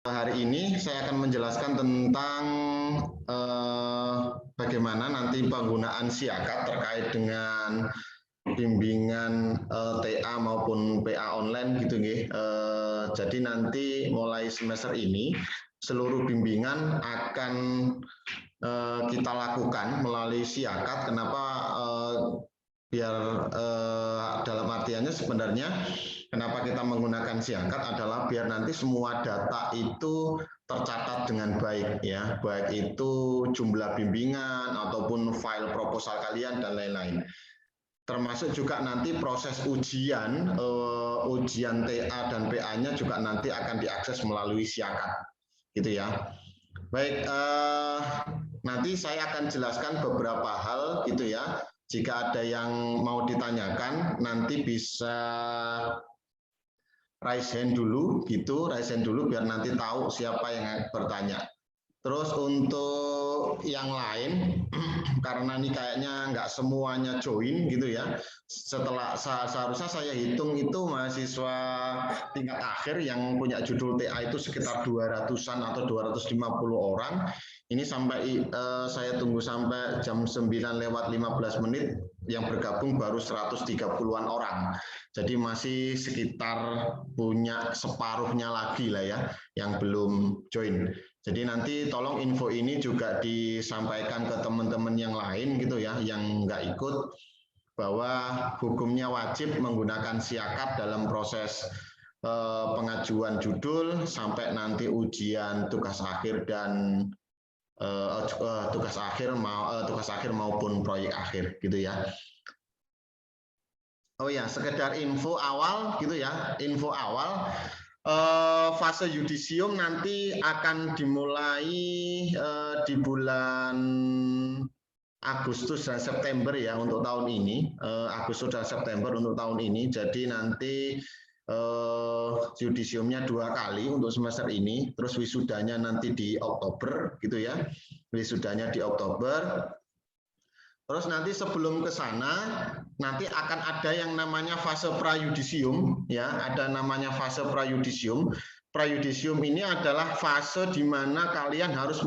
Hari ini saya akan menjelaskan tentang bagaimana nanti penggunaan siakat terkait dengan bimbingan TA maupun PA online gitu nggih. Jadi nanti mulai semester ini seluruh bimbingan akan kita lakukan melalui siakat. Kenapa? Biar dalam artiannya sebenarnya kenapa kita menggunakan siakat adalah biar nanti semua data itu tercatat dengan baik ya, baik itu jumlah bimbingan ataupun file proposal kalian dan lain-lain. Termasuk juga nanti proses ujian, ujian TA dan PA-nya juga nanti akan diakses melalui siakat, gitu ya. Baik, nanti saya akan jelaskan beberapa hal gitu ya. Jika ada yang mau ditanyakan, nanti bisa raise hand dulu gitu, raise hand dulu biar nanti tahu siapa yang bertanya. Terus untuk yang lain, karena ini kayaknya nggak semuanya join gitu ya. Setelah seharusnya saya hitung itu mahasiswa tingkat akhir yang punya judul TA itu sekitar 200-an atau 250 orang. Ini sampai saya tunggu sampai jam 9:15 yang bergabung baru 130-an orang. Jadi masih sekitar punya separuhnya lagi lah ya yang belum join. Jadi nanti tolong info ini juga disampaikan ke teman-teman yang lain gitu ya, yang nggak ikut, bahwa hukumnya wajib menggunakan siakat dalam proses pengajuan judul sampai nanti ujian tugas akhir dan tugas akhir maupun proyek akhir gitu ya. Oh ya, sekedar info awal gitu ya, info awal. Fase yudisium nanti akan dimulai di bulan Agustus dan September ya untuk tahun ini, Agustus dan September untuk tahun ini. Jadi nanti yudisiumnya 2 kali untuk semester ini, terus wisudanya nanti di Oktober gitu ya, wisudanya di Oktober. Terus nanti sebelum ke sana, nanti akan ada yang namanya fase prayudisium, ya, ada namanya fase prayudisium. Prayudisium ini adalah fase di mana kalian harus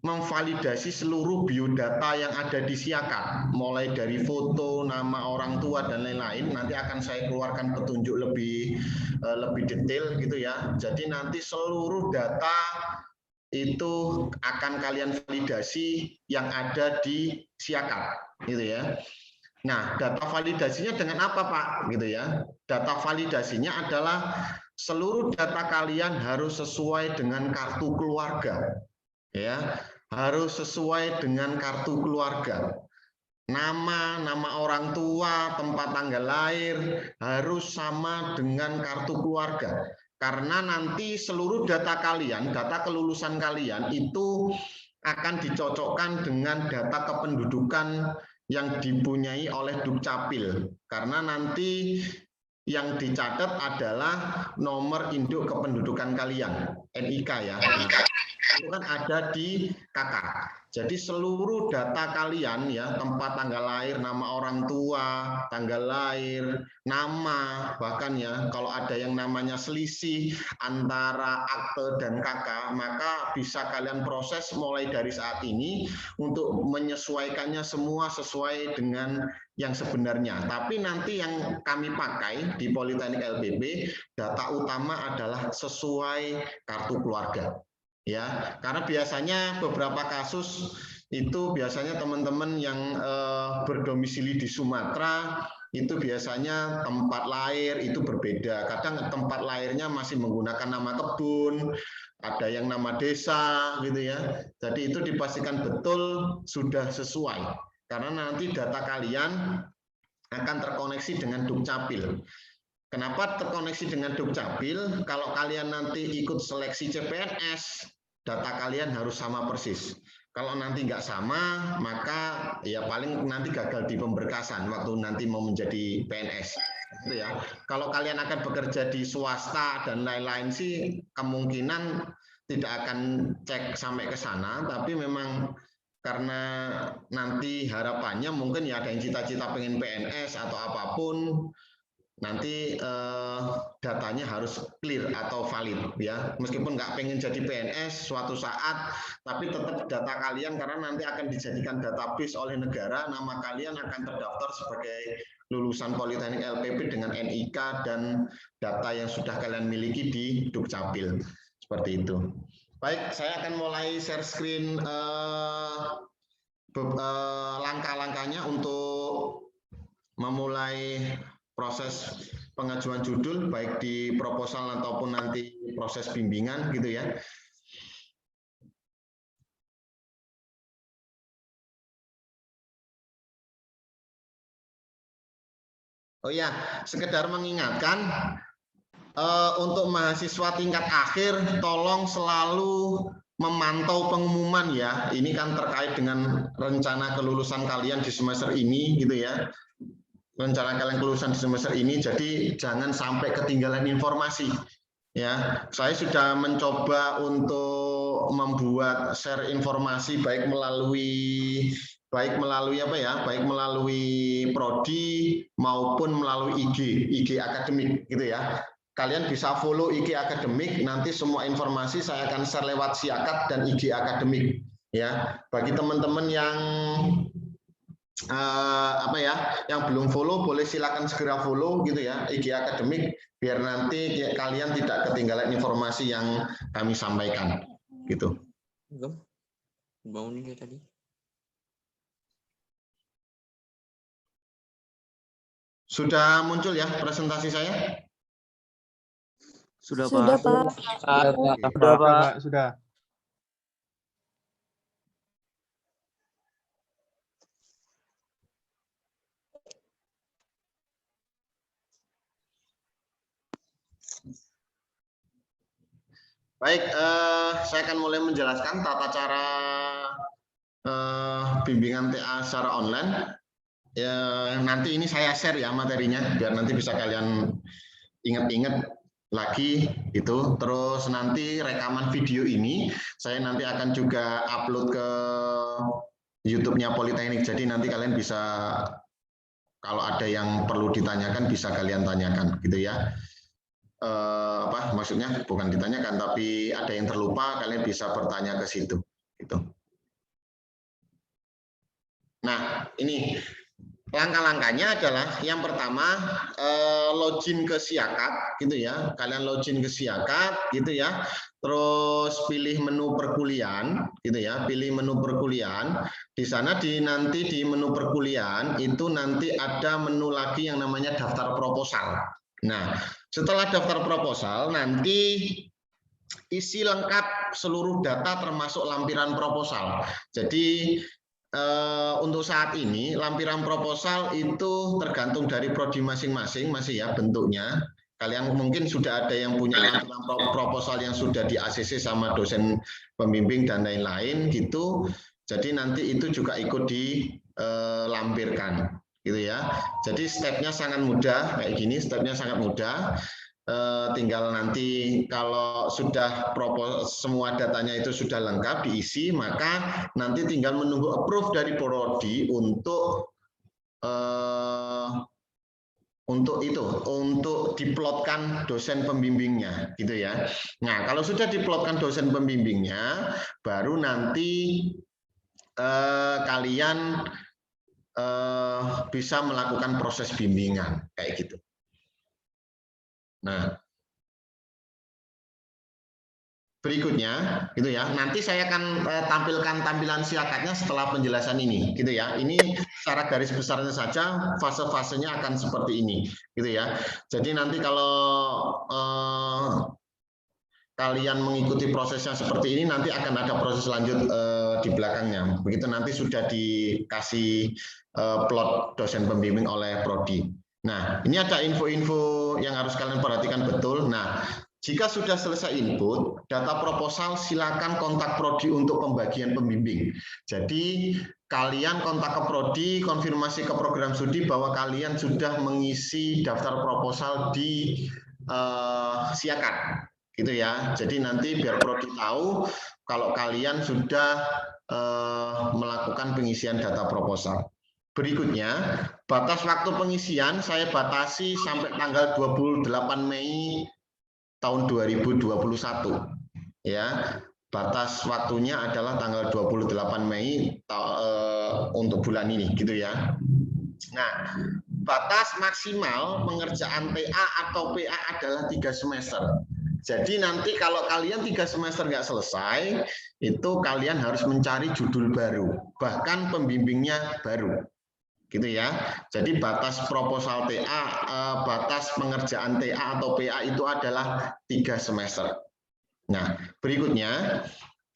memvalidasi seluruh biodata yang ada di siakat, mulai dari foto, nama orang tua dan lain-lain. Nanti akan saya keluarkan petunjuk lebih detail gitu ya. Jadi nanti seluruh data itu akan kalian validasi yang ada di siakat gitu ya. Nah, data validasinya dengan apa, Pak? Gitu ya. Data validasinya adalah seluruh data kalian harus sesuai dengan kartu keluarga. Ya, harus sesuai dengan kartu keluarga. Nama orang tua, tempat tanggal lahir harus sama dengan kartu keluarga. Karena nanti seluruh data kalian, data kelulusan kalian itu akan dicocokkan dengan data kependudukan yang dipunyai oleh Dukcapil. Karena nanti yang dicatat adalah nomor induk kependudukan kalian, NIK ya. Nah, itu kan ada di KK. Jadi seluruh data kalian ya, tempat tanggal lahir, nama orang tua, tanggal lahir, nama, bahkan ya kalau ada yang namanya selisih antara akte dan KK, maka bisa kalian proses mulai dari saat ini untuk menyesuaikannya semua sesuai dengan yang sebenarnya. Tapi nanti yang kami pakai di Politeknik LBB, data utama adalah sesuai kartu keluarga. Ya, karena biasanya beberapa kasus itu biasanya teman-teman yang berdomisili di Sumatera itu biasanya tempat lahir itu berbeda. Kadang tempat lahirnya masih menggunakan nama kebun, ada yang nama desa gitu ya. Jadi itu dipastikan betul sudah sesuai. Karena nanti data kalian akan terkoneksi dengan Dukcapil. Kenapa terkoneksi dengan Dukcapil? Kalau kalian nanti ikut seleksi CPNS, data kalian harus sama persis. Kalau nanti nggak sama, maka ya paling nanti gagal di pemberkasan waktu nanti mau menjadi PNS. Gitu ya. Kalau kalian akan bekerja di swasta dan lain-lain sih kemungkinan tidak akan cek sampai ke sana, tapi memang karena nanti harapannya mungkin ya ada yang cita-cita pengen PNS atau apapun, nanti datanya harus clear atau valid ya, meskipun nggak pengen jadi PNS suatu saat, tapi tetap data kalian karena nanti akan dijadikan database oleh negara, nama kalian akan terdaftar sebagai lulusan Politeknik LPP dengan NIK dan data yang sudah kalian miliki di Dukcapil seperti itu. Baik, saya akan mulai share screen langkah-langkahnya untuk memulai proses pengajuan judul baik di proposal ataupun nanti proses bimbingan gitu ya. Oh ya, sekedar mengingatkan untuk mahasiswa tingkat akhir tolong selalu memantau pengumuman ya. Ini kan terkait dengan rencana kelulusan kalian di semester ini gitu ya. Rencana kalian kelulusan di semester ini, jadi jangan sampai ketinggalan informasi ya. Saya sudah mencoba untuk membuat share informasi baik melalui apa ya, baik melalui prodi maupun melalui IG akademik gitu ya. Kalian bisa follow IG akademik, nanti semua informasi saya akan share lewat Siakat dan IG akademik ya. Bagi teman-teman yang yang belum follow boleh silakan segera follow gitu ya IG akademik biar nanti kalian tidak ketinggalan informasi yang kami sampaikan gitu. Bangun ini tadi. Sudah muncul ya presentasi saya? Sudah, Sudah, Pak. Pak. Sudah, Pak. Sudah. Baik, saya akan mulai menjelaskan tata cara bimbingan TA secara online. Ya, nanti ini saya share ya materinya, biar nanti bisa kalian ingat-ingat lagi itu. Terus nanti rekaman video ini saya nanti akan juga upload ke YouTube-nya Politeknik. Jadi nanti kalian bisa, kalau ada yang perlu ditanyakan bisa kalian tanyakan gitu ya. Maksudnya bukan ditanyakan, tapi ada yang terlupa kalian bisa bertanya ke situ gitu. Nah, ini langkah-langkahnya adalah yang pertama login ke Siakat gitu ya. Kalian login ke Siakat gitu ya. Terus pilih menu perkuliahan gitu ya. Pilih menu perkuliahan. Di sana nanti di menu perkuliahan itu nanti ada menu lagi yang namanya daftar proposal. Nah, setelah daftar proposal nanti isi lengkap seluruh data termasuk lampiran proposal. Jadi untuk saat ini lampiran proposal itu tergantung dari prodi masing-masing masih ya bentuknya. Kalian mungkin sudah ada yang punya lampiran proposal yang sudah di ACC sama dosen pembimbing dan lain-lain gitu. Jadi nanti itu juga ikut dilampirkan gitu ya. Jadi stepnya sangat mudah kayak gini, stepnya sangat mudah. Tinggal nanti kalau sudah semua datanya itu sudah lengkap diisi, maka nanti tinggal menunggu approve dari prodi untuk diplotkan dosen pembimbingnya gitu ya. Nah, kalau sudah diplotkan dosen pembimbingnya, baru nanti kalian bisa melakukan proses bimbingan kayak gitu. Nah, berikutnya gitu ya. Nanti saya akan tampilkan tampilan Siakatnya setelah penjelasan ini gitu ya. Ini secara garis besarnya saja, fase-fasenya akan seperti ini gitu ya. Jadi nanti kalau kalian mengikuti prosesnya seperti ini, nanti akan ada proses lanjut di belakangnya. Begitu nanti sudah dikasih plot dosen pembimbing oleh prodi. Nah, ini ada info-info yang harus kalian perhatikan betul. Nah, jika sudah selesai input, data proposal silakan kontak prodi untuk pembagian pembimbing. Jadi, kalian kontak ke prodi, konfirmasi ke program studi bahwa kalian sudah mengisi daftar proposal di Siakat. Gitu ya. Jadi nanti biar prodi tahu kalau kalian sudah melakukan pengisian data proposal. berikutnya, batas waktu pengisian saya batasi sampai tanggal 28 Mei tahun 2021. Ya, batas waktunya adalah tanggal 28 Mei untuk bulan ini, gitu ya. Nah, batas maksimal pengerjaan TA atau PA adalah 3 semester. Jadi nanti kalau kalian 3 semester nggak selesai, itu kalian harus mencari judul baru, bahkan pembimbingnya baru. Gitu ya. Jadi batas proposal TA, batas pengerjaan TA atau PA itu adalah 3 semester. Nah, berikutnya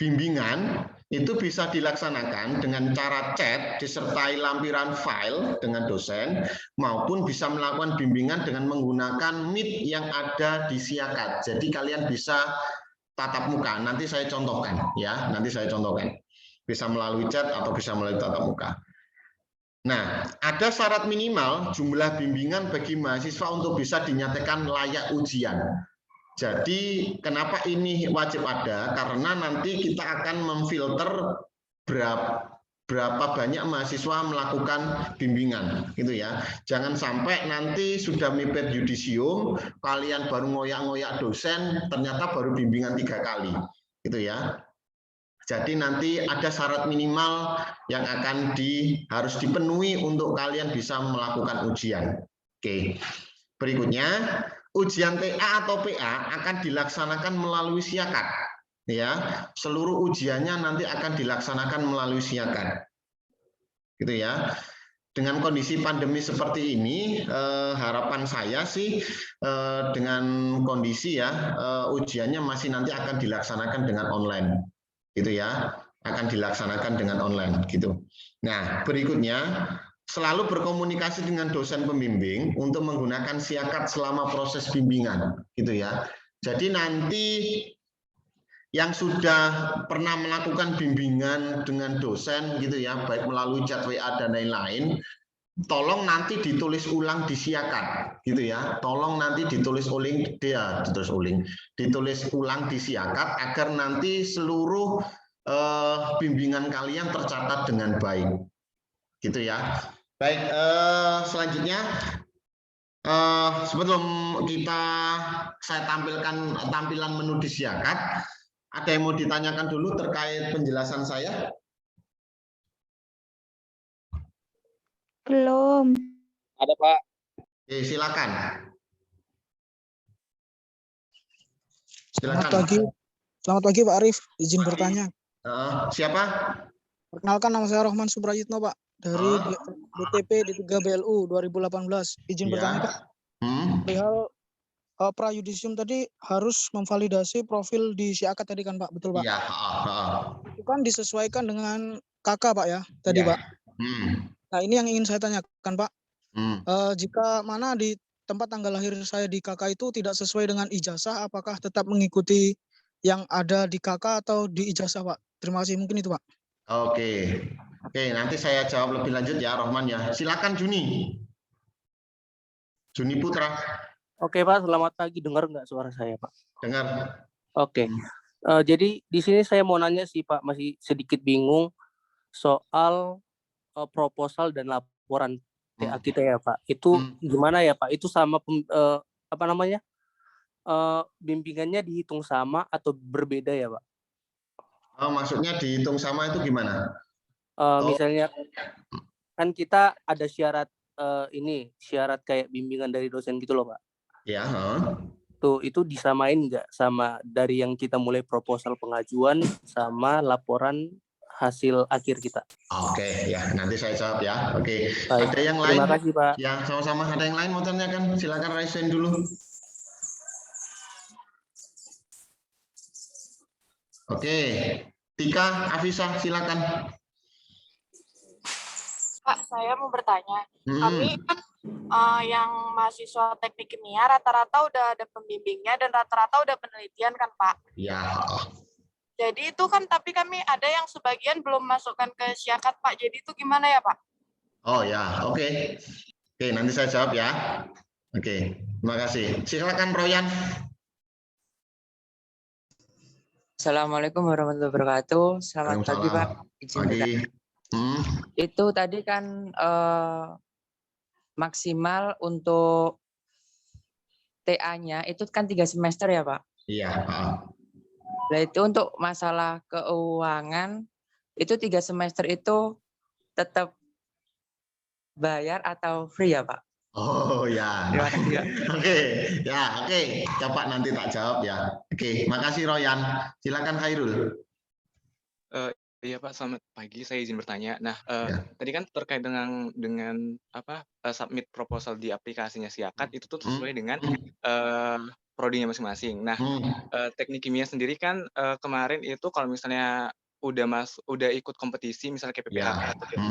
bimbingan itu bisa dilaksanakan dengan cara chat disertai lampiran file dengan dosen, maupun bisa melakukan bimbingan dengan menggunakan Meet yang ada di Siakat. Jadi kalian bisa tatap muka. Nanti saya contohkan ya. Nanti saya contohkan. Bisa melalui chat atau bisa melalui tatap muka. Nah, ada syarat minimal jumlah bimbingan bagi mahasiswa untuk bisa dinyatakan layak ujian. Jadi, kenapa ini wajib ada? Karena nanti kita akan memfilter berapa banyak mahasiswa melakukan bimbingan, gitu ya. Jangan sampai nanti sudah mepet yudisium, kalian baru ngoyak-ngoyak dosen, ternyata baru bimbingan 3 kali, gitu ya. Jadi nanti ada syarat minimal yang akan harus dipenuhi untuk kalian bisa melakukan ujian. Oke. Berikutnya, ujian TA atau PA akan dilaksanakan melalui Siakat. Ya, seluruh ujiannya nanti akan dilaksanakan melalui Siakat. Gitu ya. Dengan kondisi pandemi seperti ini, harapan saya sih dengan kondisi ya ujiannya masih nanti akan dilaksanakan dengan online. Gitu ya, akan dilaksanakan dengan online gitu. Nah, berikutnya selalu berkomunikasi dengan dosen pembimbing untuk menggunakan Siakat selama proses bimbingan gitu ya. Jadi nanti yang sudah pernah melakukan bimbingan dengan dosen gitu ya, baik melalui chat WA dan lain-lain, tolong nanti ditulis ulang di Siakat gitu ya. Tolong nanti ditulis ulang di Siakat agar nanti seluruh bimbingan kalian tercatat dengan baik. Gitu ya. Baik, selanjutnya sebelum saya tampilkan tampilan menu di Siakat, ada yang mau ditanyakan dulu terkait penjelasan saya? Belum. Ada, Pak. Oke, silakan. Selamat pagi Pak Arif, izin bertanya. Siapa? Perkenalkan, nama saya Rohman Suprayitno Pak, dari BTP D3 BLU 2018. Izin bertanya Pak, perihal pra-yudisium tadi harus memvalidasi profil di Siakat tadi kan Pak, betul Pak? Iya. Itu kan disesuaikan dengan kakak Pak ya, tadi ya. Pak. Nah, ini yang ingin saya tanyakan Pak. Jika mana di tempat tanggal lahir saya di kakak itu tidak sesuai dengan ijazah, apakah tetap mengikuti yang ada di kakak atau di ijazah Pak? Terima kasih, mungkin itu Pak. Oke, nanti saya jawab lebih lanjut ya Rohman ya. Silakan Juni Putra. Oke Pak, selamat pagi. Dengar nggak suara saya Pak? Dengar. Oke. Jadi di sini saya mau nanya sih Pak, masih sedikit bingung soal proposal dan laporan TA kita ya Pak. Itu gimana ya Pak? Itu sama bimbingannya dihitung sama atau berbeda ya Pak? Maksudnya dihitung sama itu gimana? Misalnya kan kita ada syarat syarat kayak bimbingan dari dosen gitu loh Pak. Ya. Itu disamain nggak sama dari yang kita mulai proposal pengajuan sama laporan hasil akhir kita? Oke, ya nanti saya jawab ya. Oke. Baik. Ada yang lain? Terima kasih Pak. Ya, sama-sama. Ada yang lain mau tanyakan? Silakan raise hand dulu. Oke, Tika, Afisa, silakan. Pak, saya mau bertanya. Kami kan yang mahasiswa teknik kimia rata-rata udah ada pembimbingnya dan rata-rata udah penelitian kan Pak? Ya. Jadi itu kan, tapi kami ada yang sebagian belum masukkan ke Siakat Pak. Jadi itu gimana ya Pak? Oh ya, oke. Oke, nanti saya jawab ya. Oke, terima kasih. Silakan Royan. Assalamualaikum warahmatullahi wabarakatuh. Selamat pagi Pak. Pagi. Itu tadi kan maksimal untuk TA-nya itu kan 3 semester ya, Pak? Iya. Nah, itu untuk masalah keuangan, itu 3 semester itu tetap bayar atau free ya, Pak? Oh ya. Terima kasih, Pak. Oke, ya oke. Coba nanti tak jawab ya. Oke, makasih Royan. Silakan Khairul. Iya Pak, selamat pagi. Saya izin bertanya. Nah, Ya. tadi kan terkait dengan apa submit proposal di aplikasinya Siakat itu tuh sesuai dengan prodinya masing-masing. Nah, teknik kimia sendiri kan kemarin itu kalau misalnya udah ikut kompetisi misalnya kayak PPHK atau kayak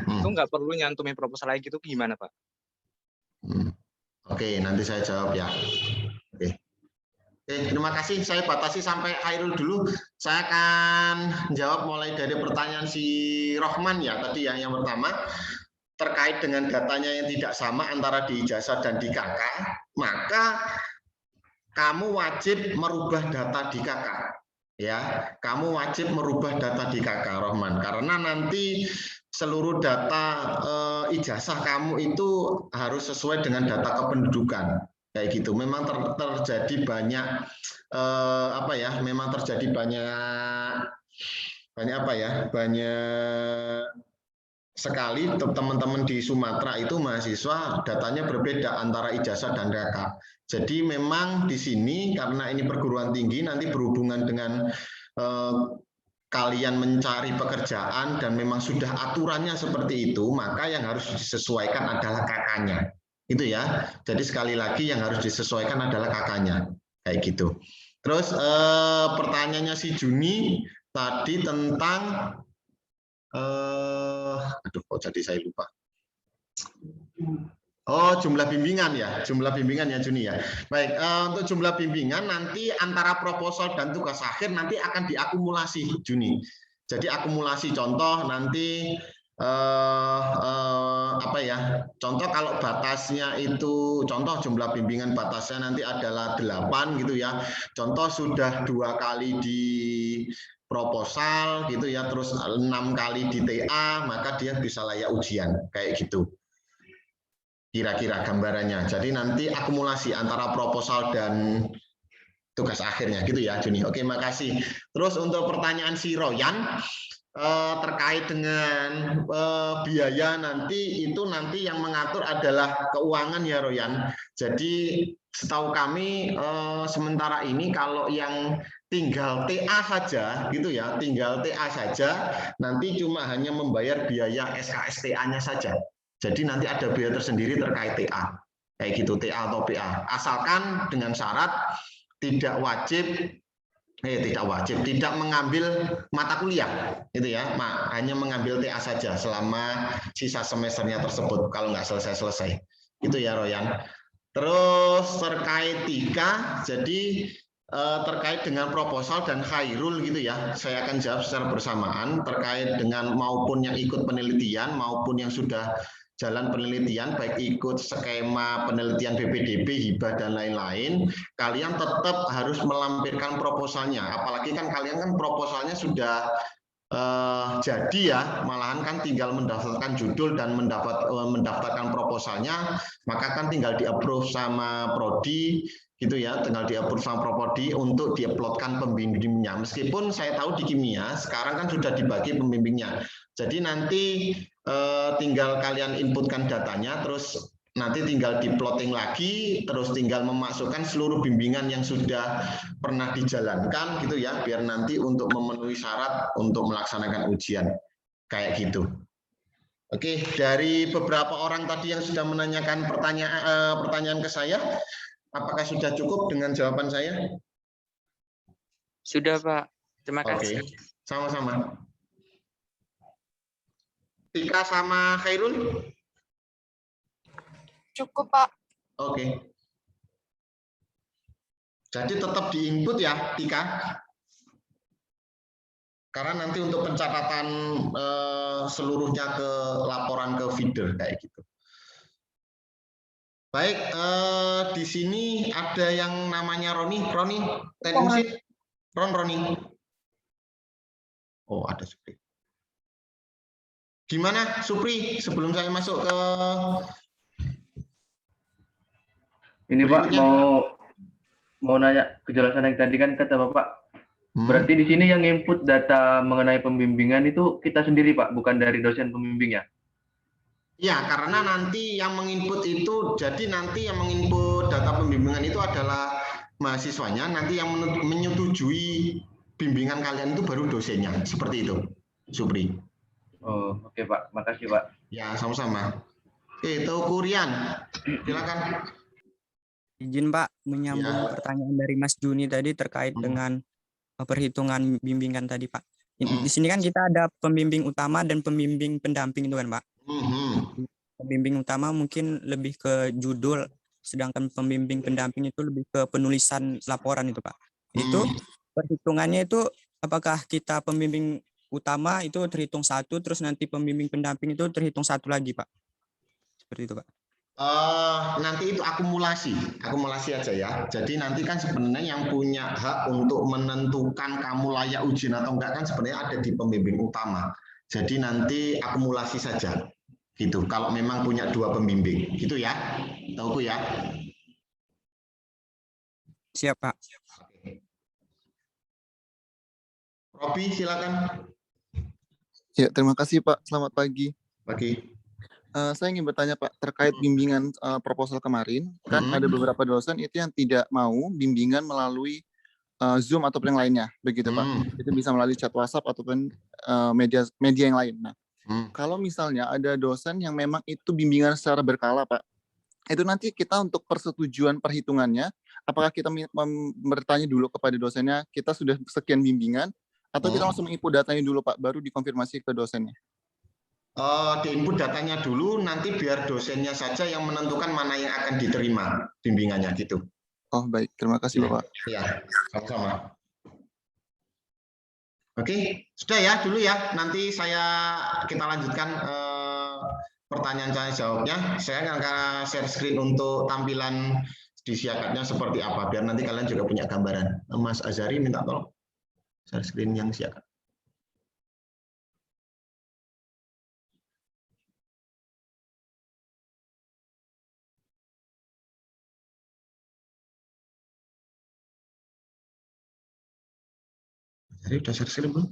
itu nggak perlu nyantumin proposal lagi gitu gimana Pak? Oke, nanti saya jawab ya. Oke. Terima kasih. Saya batasi sampai Khairul dulu. Saya akan jawab mulai dari pertanyaan si Rohman ya tadi yang pertama terkait dengan datanya yang tidak sama antara di ijazah dan di KK, maka kamu wajib merubah data di KK. Ya, kamu wajib merubah data di KK, Rohman, karena nanti seluruh data ijazah kamu itu harus sesuai dengan data kependudukan. Kayak gitu. Memang terjadi banyak memang terjadi banyak sekali teman-teman di Sumatera itu mahasiswa datanya berbeda antara ijazah dan KK. Jadi memang di sini karena ini perguruan tinggi nanti berhubungan dengan kalian mencari pekerjaan dan memang sudah aturannya seperti itu, maka yang harus disesuaikan adalah KK-nya. Itu ya. Jadi sekali lagi yang harus disesuaikan adalah KK-nya. Kayak gitu. Terus pertanyaannya si Juni tadi tentang aduh kok jadi saya lupa. Oh, jumlah bimbingan ya Juni ya. Baik, untuk jumlah bimbingan nanti antara proposal dan tugas akhir nanti akan diakumulasi Juni. Jadi akumulasi contoh nanti contoh kalau batasnya itu contoh jumlah bimbingan batasnya nanti adalah 8 gitu ya. Contoh sudah 2 kali di proposal gitu ya, terus 6 kali di TA, maka dia bisa layak ujian kayak gitu. Kira-kira gambarannya. Jadi nanti akumulasi antara proposal dan tugas akhirnya gitu ya, Juni. Oke, makasih. Terus untuk pertanyaan si Royan terkait dengan biaya nanti itu nanti yang mengatur adalah keuangan ya Royan. Jadi setahu kami sementara ini kalau yang tinggal TA saja gitu ya, tinggal TA saja nanti cuma hanya membayar biaya SKSTA-nya saja. Jadi nanti ada biaya tersendiri terkait TA, kayak gitu TA atau PA. Asalkan dengan syarat tidak mengambil mata kuliah, gitu ya, hanya mengambil TA saja selama sisa semesternya tersebut. Kalau nggak selesai, itu ya Royan. Terus terkait Tika, jadi terkait dengan proposal dan Khairul gitu ya, saya akan jawab secara bersamaan terkait dengan maupun yang ikut penelitian maupun yang sudah jalan penelitian, baik ikut skema penelitian BPDB, hibah, dan lain-lain, kalian tetap harus melampirkan proposalnya. Apalagi kan kalian kan proposalnya sudah jadi ya, malahan kan tinggal mendaftarkan judul dan mendaftarkan proposalnya, maka kan tinggal di-approve sama Prodi, gitu ya, tinggal di-approve sama Prodi untuk di-uploadkan pembimbingnya. Meskipun saya tahu di kimia, sekarang kan sudah dibagi pembimbingnya. Jadi nanti tinggal kalian inputkan datanya, terus nanti tinggal di-plotting lagi, terus tinggal memasukkan seluruh bimbingan yang sudah pernah dijalankan gitu ya, biar nanti untuk memenuhi syarat untuk melaksanakan ujian. Kayak gitu. Oke, dari beberapa orang tadi yang sudah menanyakan pertanyaan ke saya, apakah sudah cukup dengan jawaban saya? Sudah, Pak. Terima kasih. Oke, sama-sama. Tika sama Khairul? Cukup, Pak. Oke. Jadi tetap di-input ya, Tika. Karena nanti untuk pencatatan seluruhnya ke laporan ke feeder kayak gitu. Baik, di sini ada yang namanya Roni, teknik Roni. Oh, ada seperti. Gimana Supri sebelum saya masuk ke ini Pak, berikutnya? mau nanya kejelasan yang tadi kan kata Bapak, berarti di sini yang input data mengenai pembimbingan itu kita sendiri Pak, bukan dari dosen pembimbing ya? Ya, karena nanti yang menginput itu, jadi nanti yang menginput data pembimbingan itu adalah mahasiswanya, nanti yang menyetujui bimbingan kalian itu baru dosennya, seperti itu, Supri. Oh, oke Pak, makasih Pak. Ya, sama-sama. Oke, Teuku Rian, silakan. Izin Pak, menyambung pertanyaan dari Mas Juni tadi terkait dengan perhitungan bimbingan tadi Pak. Di sini kan kita ada pembimbing utama dan pembimbing pendamping itu kan Pak. Pembimbing utama mungkin lebih ke judul, sedangkan pembimbing pendamping itu lebih ke penulisan laporan itu Pak. Itu perhitungannya itu apakah kita pembimbing utama itu terhitung satu, terus nanti pembimbing pendamping itu terhitung satu lagi Pak? Seperti itu Pak. Nanti itu akumulasi aja ya. Jadi nanti kan sebenarnya yang punya hak untuk menentukan kamu layak ujian atau enggak kan sebenarnya ada di pembimbing utama. Jadi nanti akumulasi saja, gitu. Kalau memang punya 2 pembimbing, gitu ya, Tauku ya. Siap Pak. Robi silakan. Ya, terima kasih Pak. Selamat pagi. Pagi. Saya ingin bertanya Pak, terkait bimbingan proposal kemarin, kan ada beberapa dosen itu yang tidak mau bimbingan melalui Zoom ataupun yang lainnya, begitu Pak. Itu bisa melalui chat WhatsApp ataupun media yang lain. Nah, kalau misalnya ada dosen yang memang itu bimbingan secara berkala Pak, itu nanti kita untuk persetujuan perhitungannya, apakah kita bertanya dulu kepada dosennya, kita sudah sekian bimbingan, atau kita langsung input datanya dulu Pak, baru dikonfirmasi ke dosennya? Di input datanya dulu, nanti biar dosennya saja yang menentukan mana yang akan diterima bimbingannya gitu. Oh baik, terima kasih Bapak. Ya, sama-sama. Oke, sudah ya dulu ya. Nanti kita lanjutkan pertanyaan saya jawabnya. Saya akan share screen untuk tampilan di siakatnya seperti apa, biar nanti kalian juga punya gambaran. Mas Azari minta tolong share screen yang siakat. Jadi udah share screen belum?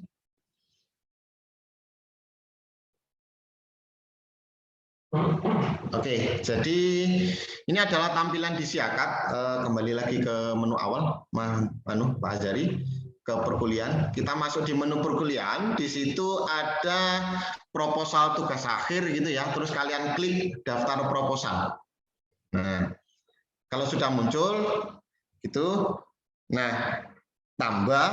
Oke, jadi ini adalah tampilan di siakat. Kembali lagi ke menu awal, Pak Azari, ke perkuliahan. Kita masuk di menu perkuliahan. Di situ ada proposal tugas akhir gitu ya. Terus kalian klik daftar proposal. Nah, kalau sudah muncul, itu, nah tambah.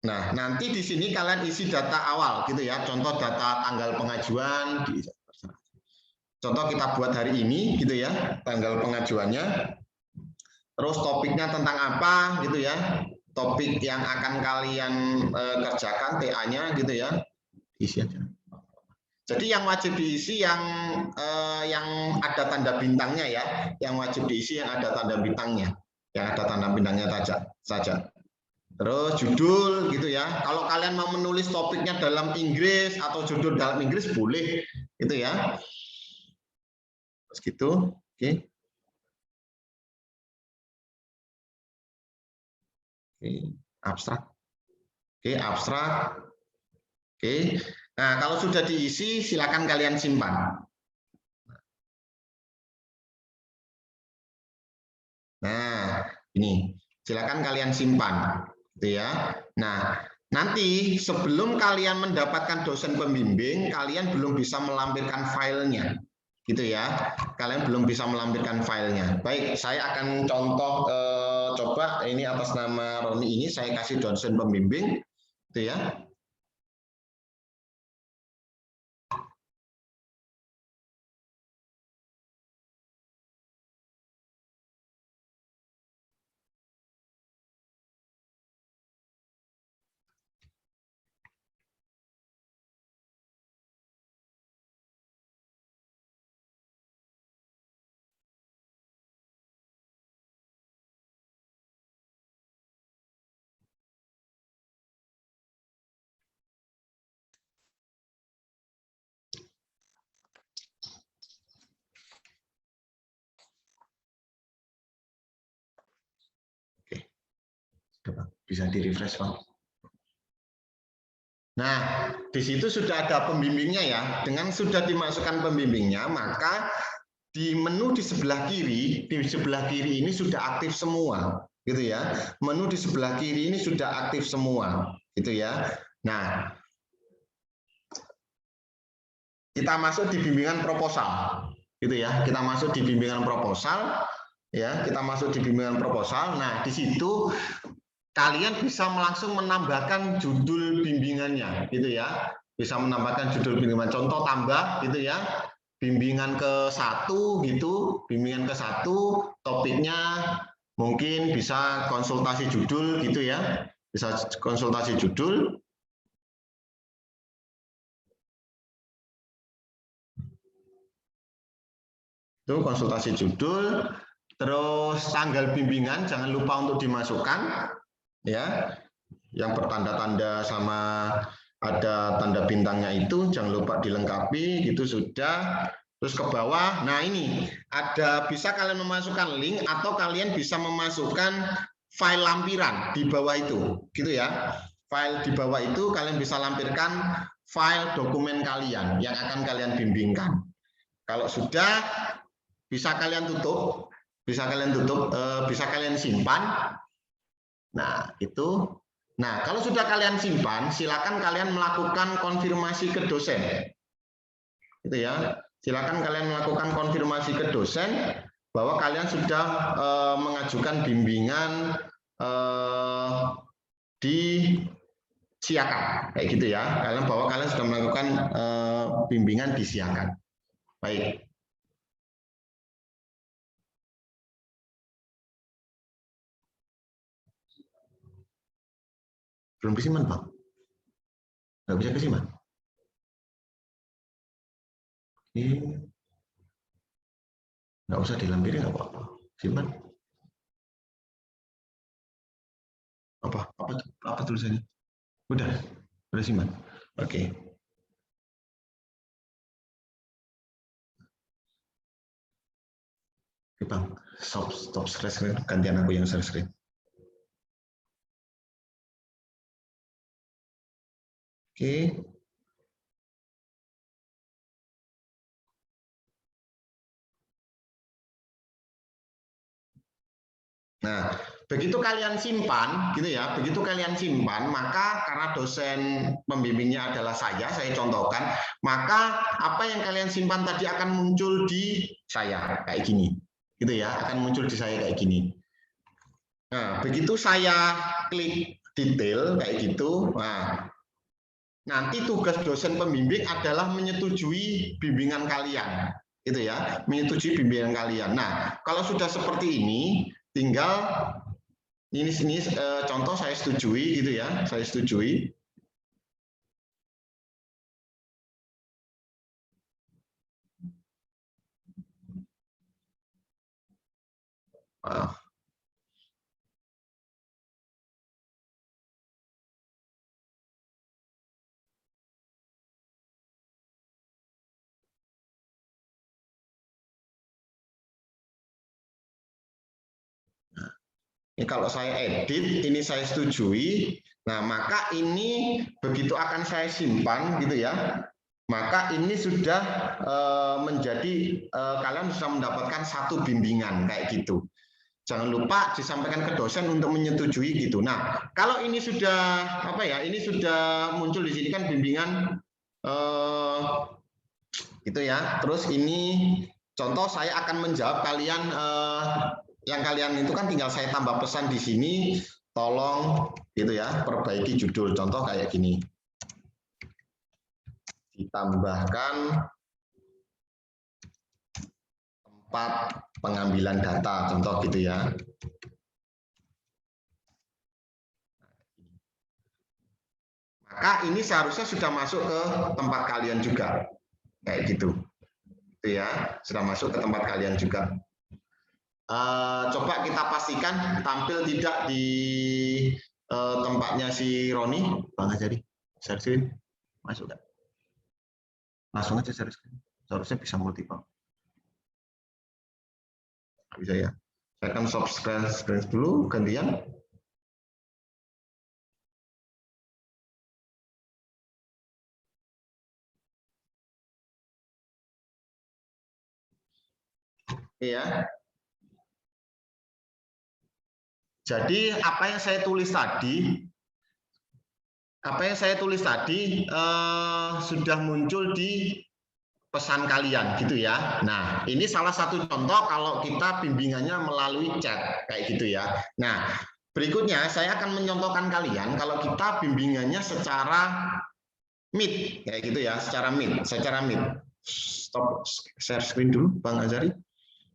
Nah, nanti di sini kalian isi data awal gitu ya. Contoh data tanggal pengajuan. Contoh kita buat hari ini gitu ya, tanggal pengajuannya. Terus topiknya tentang apa gitu ya. Topik yang akan kalian kerjakan TA-nya gitu ya. Isi aja. Jadi yang wajib diisi yang ada tanda bintangnya ya. Yang wajib diisi yang ada tanda bintangnya. Yang ada tanda bintangnya saja. Terus judul gitu ya. Kalau kalian mau menulis topiknya dalam Inggris atau judul dalam Inggris boleh gitu ya. Terus gitu. Oke. Oke, abstrak. Oke, abstrak. Oke. Nah, kalau sudah diisi silakan kalian simpan. Nah, ini silakan kalian simpan. Gitu ya. Nah, nanti sebelum kalian mendapatkan dosen pembimbing, kalian belum bisa melampirkan filenya, gitu ya. Kalian belum bisa melampirkan filenya. Baik, saya akan contoh coba ini atas nama Roni ini saya kasih dosen pembimbing, gitu ya. Bisa di-refresh, Pak. Nah, di situ sudah ada pembimbingnya ya. Dengan sudah dimasukkan pembimbingnya, maka di menu di sebelah kiri ini sudah aktif semua, gitu ya. Menu di sebelah kiri ini sudah aktif semua, gitu ya. Nah, kita masuk di bimbingan proposal, gitu ya. Kita masuk di bimbingan proposal, ya. Kita masuk di bimbingan proposal. Nah, di situ kalian bisa langsung menambahkan judul bimbingannya, gitu ya. Bisa menambahkan judul bimbingan, contoh tambah, gitu ya. Bimbingan ke-1, gitu. Bimbingan ke-1, topiknya mungkin bisa konsultasi judul, gitu ya. Bisa konsultasi judul. Itu konsultasi judul. Terus tanggal bimbingan jangan lupa untuk dimasukkan. Ya, yang bertanda-tanda sama ada tanda bintangnya itu jangan lupa dilengkapi, gitu sudah. Terus ke bawah, nah ini ada, bisa kalian memasukkan link atau kalian bisa memasukkan file lampiran di bawah itu, gitu ya. File di bawah itu kalian bisa lampirkan file dokumen kalian yang akan kalian bimbingkan. Kalau sudah, bisa kalian tutup, bisa kalian simpan. Nah, itu. Nah, kalau sudah kalian simpan, silakan kalian melakukan konfirmasi ke dosen. Gitu ya. Silakan kalian melakukan konfirmasi ke dosen bahwa kalian sudah mengajukan bimbingan di Siakan, kayak gitu ya. Bahwa kalian sudah melakukan bimbingan di Siakan. Baik. Belum kesimpan, Pak? Nggak bisa kesimpan? Oke. Nggak usah dilampirin, nggak apa-apa. Simpan. Apa tulisannya? Udah simpan. Oke. Oke, Bang. Stop share screen. Gantian aku yang share screen. Oke. Nah, begitu kalian simpan, gitu ya. Begitu kalian simpan, maka karena dosen pembimbingnya adalah saya contohkan, maka apa yang kalian simpan tadi akan muncul di saya kayak gini, gitu ya. Akan muncul di saya kayak gini. Nah, begitu saya klik detail kayak gitu, nah, nanti tugas dosen pembimbing adalah menyetujui bimbingan kalian, gitu ya, menyetujui bimbingan kalian. Nah, kalau sudah seperti ini, tinggal ini sini contoh saya setujui, gitu ya, saya setujui. Ini kalau saya edit, ini saya setujui. Nah, maka ini begitu akan saya simpan, gitu ya. Maka ini sudah menjadi kalian bisa mendapatkan satu bimbingan kayak gitu. Jangan lupa disampaikan ke dosen untuk menyetujui gitu. Nah, kalau ini sudah ini sudah muncul di sini kan bimbingan gitu ya. Terus ini contoh saya akan menjawab kalian yang kalian itu kan tinggal saya tambah pesan di sini, tolong gitu ya, perbaiki judul, contoh kayak gini. Ditambahkan tempat pengambilan data, contoh gitu ya. Maka ini seharusnya sudah masuk ke tempat kalian juga. Kayak gitu. Itu ya, sudah masuk ke tempat kalian juga. Coba kita pastikan tampil tidak di tempatnya si Roni, Bang Ajari, share screen, masuk kan? Langsung aja share screen, seharusnya bisa multiple. Bisa ya, saya akan stop screen dulu, gantian. ya. Jadi apa yang saya tulis tadi sudah muncul di pesan kalian gitu ya. Nah, ini salah satu contoh kalau kita bimbingannya melalui chat kayak gitu ya. Nah, berikutnya saya akan mencontohkan kalian kalau kita bimbingannya secara Meet kayak gitu ya, secara Meet. Stop share screen dulu Bang Azari.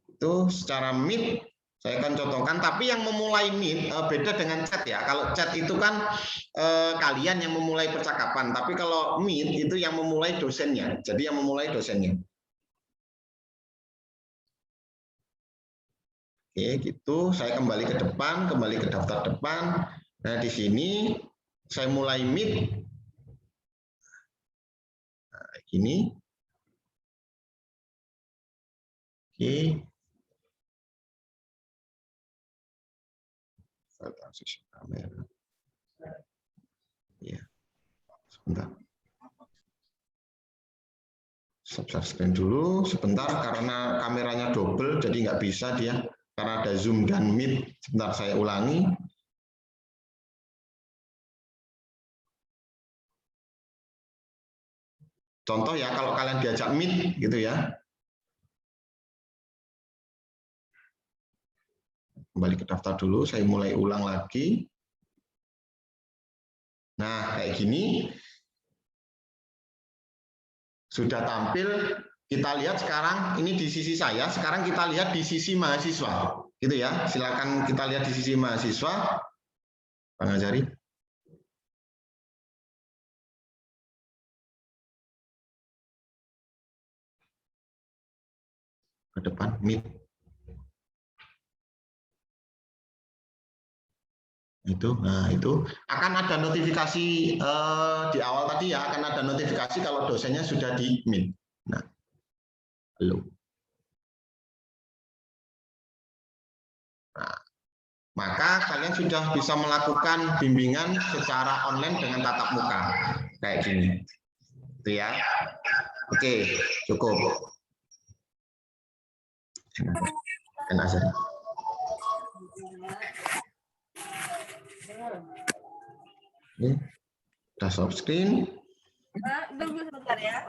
Itu secara Meet saya akan contohkan, tapi yang memulai Meet beda dengan chat ya. Kalau chat itu kan kalian yang memulai percakapan, tapi kalau Meet itu yang memulai dosennya. Jadi yang memulai dosennya. Oke, gitu. Saya kembali ke depan, kembali ke daftar depan. Nah, di sini saya mulai Meet. Nah, ini. Oke. Transisi kamera. Ya, sebentar. Share screen dulu sebentar karena kameranya double, jadi nggak bisa dia karena ada Zoom dan Meet. Sebentar saya ulangi. Contoh ya kalau kalian diajak Meet gitu ya. Kembali ke daftar dulu, saya mulai ulang lagi. Nah, kayak gini. Sudah tampil, kita lihat sekarang, ini di sisi saya, sekarang kita lihat di sisi mahasiswa. Gitu ya, silakan kita lihat di sisi mahasiswa. Bang Azari. Ke depan, Meet. Nah itu akan ada notifikasi di awal tadi ya, akan ada notifikasi kalau dosennya sudah di Meet. Nah, halo. Nah, maka kalian sudah bisa melakukan bimbingan secara online dengan tatap muka kayak gini, itu ya. Oke, cukup. Ini udah stop screen. Tunggu sebentar ya.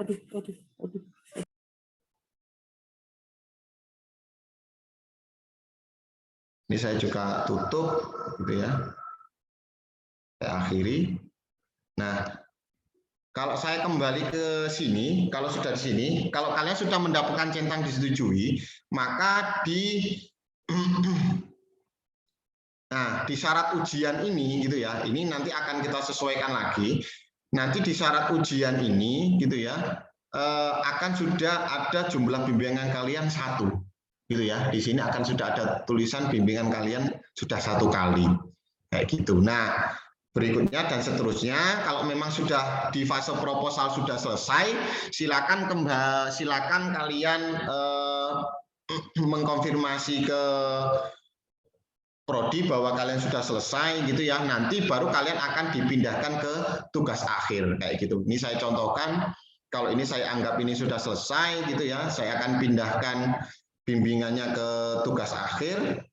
Ini saya juga tutup, gitu ya. Saya akhiri. Nah, kalau saya kembali ke sini, kalau sudah di sini, kalau kalian sudah mendapatkan centang disetujui, maka Nah, di syarat ujian ini gitu ya, ini nanti akan kita sesuaikan lagi. Nanti di syarat ujian ini gitu ya, akan sudah ada jumlah bimbingan kalian 1. Gitu ya. Di sini akan sudah ada tulisan bimbingan kalian sudah 1 kali. Kayak gitu. Nah, berikutnya dan seterusnya kalau memang sudah di fase proposal sudah selesai, silakan kalian mengkonfirmasi ke prodi bahwa kalian sudah selesai gitu ya, nanti baru kalian akan dipindahkan ke tugas akhir kayak gitu. Ini saya contohkan, kalau ini saya anggap ini sudah selesai gitu ya, saya akan pindahkan bimbingannya ke tugas akhir.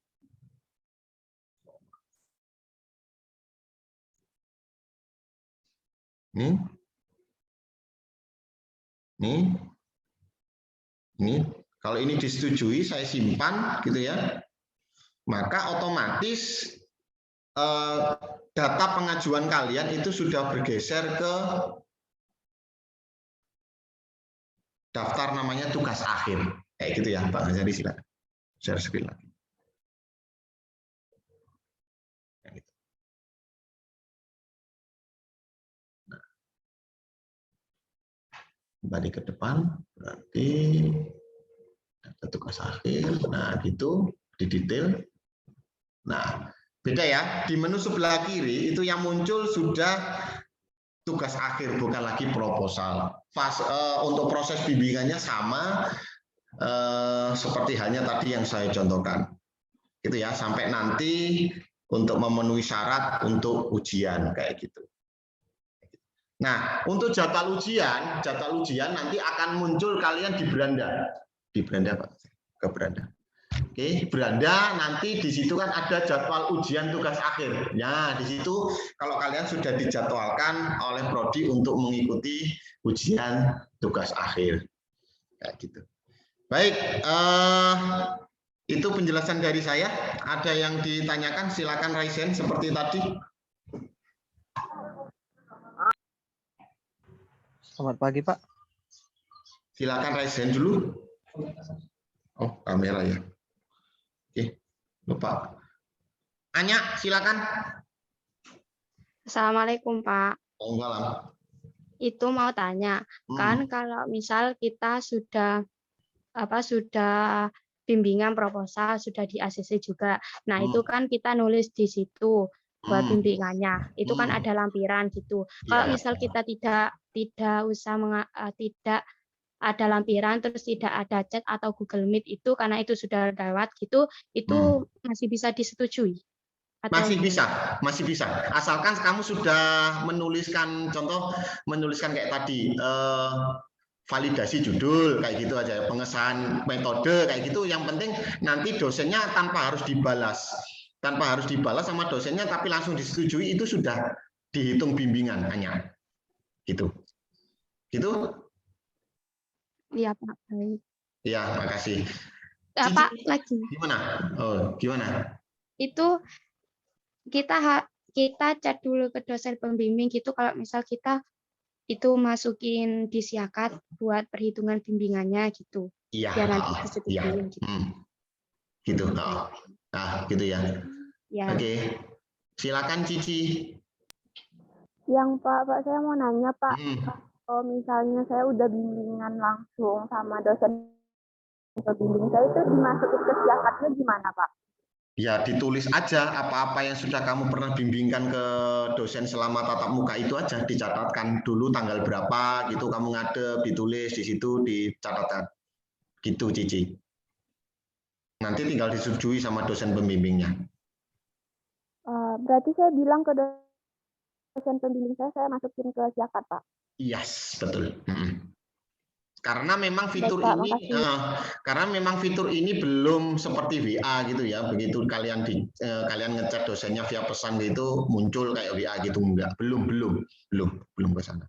Ini kalau ini disetujui saya simpan gitu ya. Maka otomatis data pengajuan kalian itu sudah bergeser ke daftar namanya tugas akhir. Kayak gitu ya, Pak Azari, silakan. Share screen lagi. Nah, kembali ke depan, berarti data tugas akhir. Nah, gitu, di detail. Nah, beda ya, di menu sebelah kiri itu yang muncul sudah tugas akhir, bukan lagi proposal. Untuk proses bimbingannya sama seperti halnya tadi yang saya contohkan. Gitu ya, sampai nanti untuk memenuhi syarat untuk ujian kayak gitu. Nah, untuk jadwal ujian nanti akan muncul kalian di beranda. Di beranda Pak, ke beranda. Oke, beranda nanti di situ kan ada jadwal ujian tugas akhir. Ya, di situ kalau kalian sudah dijadwalkan oleh prodi untuk mengikuti ujian tugas akhir. Kayak gitu. Baik, itu penjelasan dari saya. Ada yang ditanyakan, silakan raise hand seperti tadi. Selamat pagi, Pak. Silakan raise hand dulu. Oh, kamera ya. Oke, lupa. Anya, silakan. Assalamualaikum, Pak. Waalaikumsalam. Itu mau tanya, kan kalau misal kita sudah bimbingan proposal, sudah di ACC juga. Nah, itu kan kita nulis di situ buat bimbingannya. Itu kan ada lampiran gitu. Kalau misal kita tidak ada lampiran, terus tidak ada chat atau Google Meet itu karena itu sudah lewat gitu, itu masih bisa disetujui? Masih bisa. Asalkan kamu sudah menuliskan, contoh menuliskan kayak tadi, validasi judul kayak gitu aja, pengesahan metode kayak gitu. Yang penting nanti dosennya tanpa harus dibalas sama dosennya, tapi langsung disetujui, itu sudah dihitung bimbingan hanya. Gitu. Iya, Pak. Baik. Iya, makasih. Pak, lagi. Gimana? Oh, gimana? Itu kita chat dulu ke dosen pembimbing gitu kalau misal kita itu masukin di Siakat buat perhitungan bimbingannya gitu. Iya. Biar nanti disetujuin gitu. Gitu. Nah, gitu ya. Ya. Oke. Silakan Cici. Yang Pak, saya mau nanya Pak, kalau misalnya saya udah bimbingan langsung sama dosen pembimbing saya, itu dimasukin ke Siakatnya gimana Pak? Ya, ditulis aja apa-apa yang sudah kamu pernah bimbingkan ke dosen selama tatap muka itu aja, dicatatkan dulu tanggal berapa gitu kamu ngadep, ditulis di situ, dicatatkan. Gitu, Cici. Nanti tinggal disetujui sama dosen pembimbingnya. Berarti saya bilang ke dosen pembimbing saya masukin ke Siakat, Pak? Yes, betul. Karena memang fitur ini belum seperti WA gitu ya. Begitu kalian ngechat dosennya via pesan gitu muncul kayak WA gitu, enggak, belum ke sana.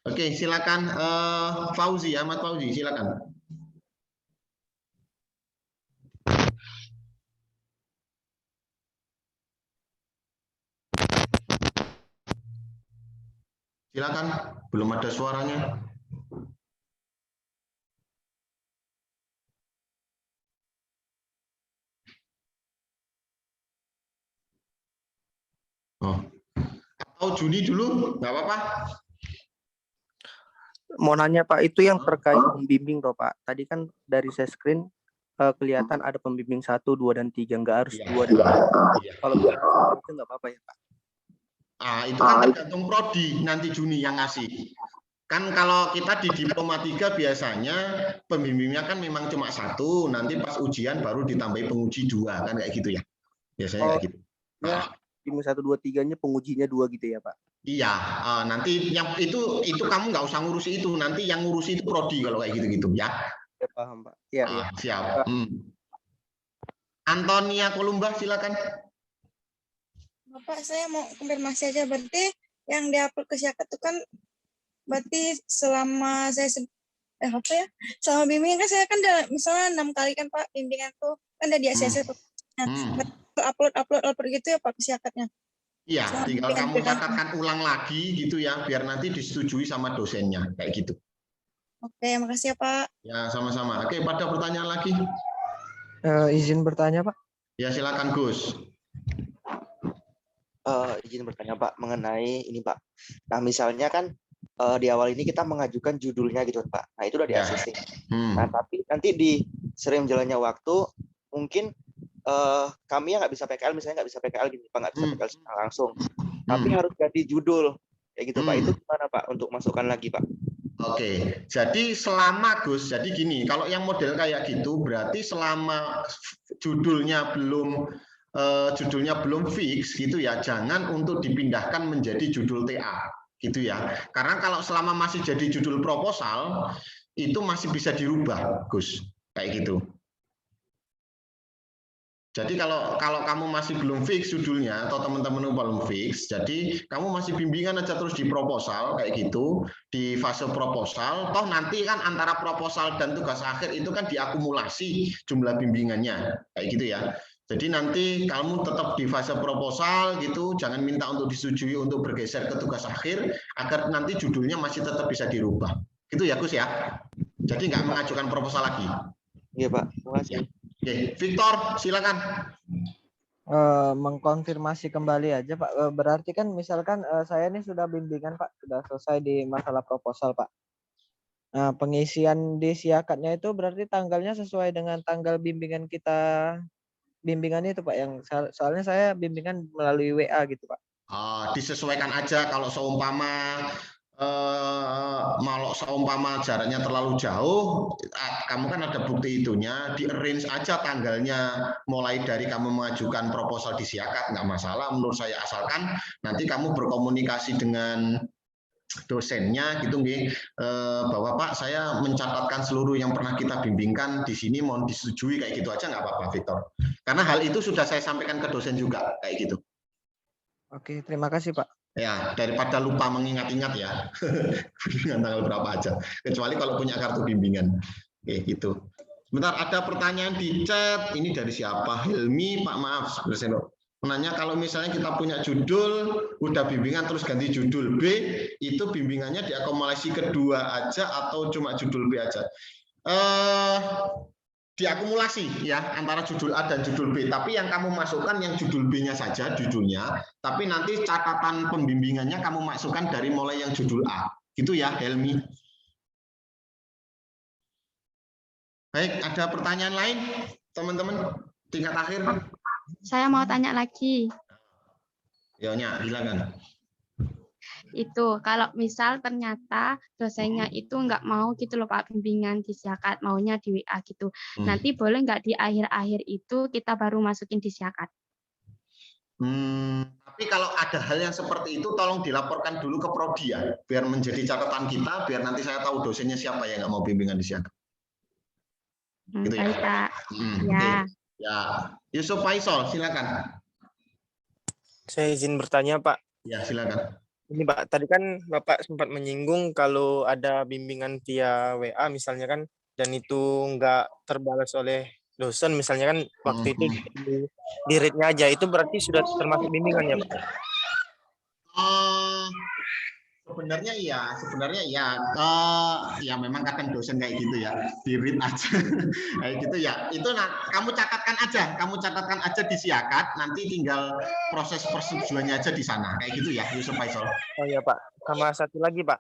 Oke, silakan Fauzi, Ahmad Fauzi, silakan. Silakan, belum ada suaranya. Oh. Atau Juni dulu, nggak apa-apa. Mau nanya Pak, itu yang terkait pembimbing toh Pak. Tadi kan dari saya screen kelihatan ada pembimbing 1, 2, dan 3, nggak harus 2 dan 3. Kalau itu nggak apa-apa ya Pak? Itu kan tergantung prodi nanti Juni yang ngasih. Kan kalau kita di Diploma 3 biasanya pembimbingnya kan memang cuma 1, nanti pas ujian baru ditambahi penguji 2, kan kayak gitu ya. Biasanya kayak gitu. Bimbing 1, 2, 3-nya pengujinya 2 gitu ya Pak? Iya, nanti yang itu kamu nggak usah ngurusi itu, nanti yang ngurusi itu prodi kalau kayak gitu-gitu ya. Ya paham Pak. Iya. Siap. Antonia Kolumba, silakan. Bapak, saya mau konfirmasi aja, berarti yang diupload ke Siakat itu kan berarti selama saya selama bimbingan kan saya kan misalnya 6 kali kan Pak bimbingan tuh kan ada di ACC tuh. Upload gitu ya Pak ke Siakatnya. Iya, tinggal kamu catatkan ulang lagi gitu ya, biar nanti disetujui sama dosennya kayak gitu. Oke, makasih ya Pak. Ya, sama-sama. Oke, pada pertanyaan lagi? Izin bertanya Pak. Ya, silakan Gus. Izin bertanya Pak mengenai ini Pak. Nah misalnya kan di awal ini kita mengajukan judulnya gitu Pak. Nah itu udah di ACC. Nah tapi nanti di sering jalannya waktu mungkin kami yang nggak bisa PKL, misalnya nggak bisa PKL gini Pak, nggak bisa PKL secara langsung. Tapi harus ganti judul kayak gitu Pak. Itu gimana Pak untuk masukkan lagi Pak? Oke, jadi selama Gus, jadi gini, kalau yang model kayak gitu berarti selama judulnya belum fix gitu ya, jangan untuk dipindahkan menjadi judul TA gitu ya. Karena kalau selama masih jadi judul proposal itu masih bisa dirubah Gus, kayak gitu. Jadi kalau kamu masih belum fix judulnya atau teman-teman belum fix, jadi kamu masih bimbingan aja terus di proposal kayak gitu, di fase proposal, toh nanti kan antara proposal dan tugas akhir itu kan diakumulasi jumlah bimbingannya kayak gitu ya. Jadi nanti kamu tetap di fase proposal gitu, jangan minta untuk disetujui untuk bergeser ke tugas akhir agar nanti judulnya masih tetap bisa dirubah. Gitu ya Gus ya. Jadi nggak mengajukan proposal lagi. Iya Pak, terima kasih. Oke, Victor silakan. Mengkonfirmasi kembali aja Pak. Berarti kan misalkan saya ini sudah bimbingan Pak, sudah selesai di masalah proposal Pak. Nah, pengisian di siakatnya itu berarti tanggalnya sesuai dengan tanggal bimbingan kita, bimbingan itu Pak, yang soalnya saya bimbingan melalui WA gitu Pak. Disesuaikan aja kalau seumpama jaraknya terlalu jauh, kamu kan ada bukti itunya, di arrange aja tanggalnya mulai dari kamu mengajukan proposal di siakat, nggak masalah menurut saya, asalkan nanti kamu berkomunikasi dengan dosennya gitu bahwa Pak saya mencatatkan seluruh yang pernah kita bimbingkan di sini, mohon disetujui kayak gitu aja, nggak apa-apa Victor, karena hal itu sudah saya sampaikan ke dosen juga kayak gitu. Oke, terima kasih Pak. Ya, daripada lupa mengingat-ingat ya, bimbingan tanggal berapa aja. Kecuali kalau punya kartu bimbingan. Oke, gitu. Sebentar, ada pertanyaan di chat. Ini dari siapa? Helmi, Pak maaf. Menanya kalau misalnya kita punya judul, udah bimbingan terus ganti judul B, itu bimbingannya diakumulasi kedua aja atau cuma judul B aja? Diakumulasi ya antara judul A dan judul B, tapi yang kamu masukkan yang judul B-nya saja judulnya, tapi nanti catatan pembimbingannya kamu masukkan dari mulai yang judul A, gitu ya Helmi. Baik, ada pertanyaan lain teman-teman tingkat akhir? Saya mau tanya lagi. Yonya, silakan. Itu kalau misal ternyata dosennya itu nggak mau gitu loh Pak bimbingan di siakat, maunya di WA gitu. Nanti boleh nggak di akhir-akhir itu kita baru masukin di siakat? Tapi kalau ada hal yang seperti itu tolong dilaporkan dulu ke prodi ya, biar menjadi catatan kita, biar nanti saya tahu dosennya siapa yang nggak mau bimbingan di siakat. Gitu ya. Pak. Ya. Ya, Yusuf Faisal silakan. Saya izin bertanya Pak. Ya silakan. Ini Pak, tadi kan Bapak sempat menyinggung kalau ada bimbingan via WA misalnya kan, dan itu nggak terbalas oleh dosen misalnya kan, waktu itu di read-nya aja, itu berarti sudah termasuk bimbingan ya Pak? Sebenarnya iya, ya memang kadang dosen kayak gitu ya, di read aja, kayak gitu ya. Itu kamu catatkan aja di siakat, nanti tinggal proses persetujuannya aja di sana, kayak gitu ya, Yusuf Faisal. Oh iya Pak, sama satu lagi Pak.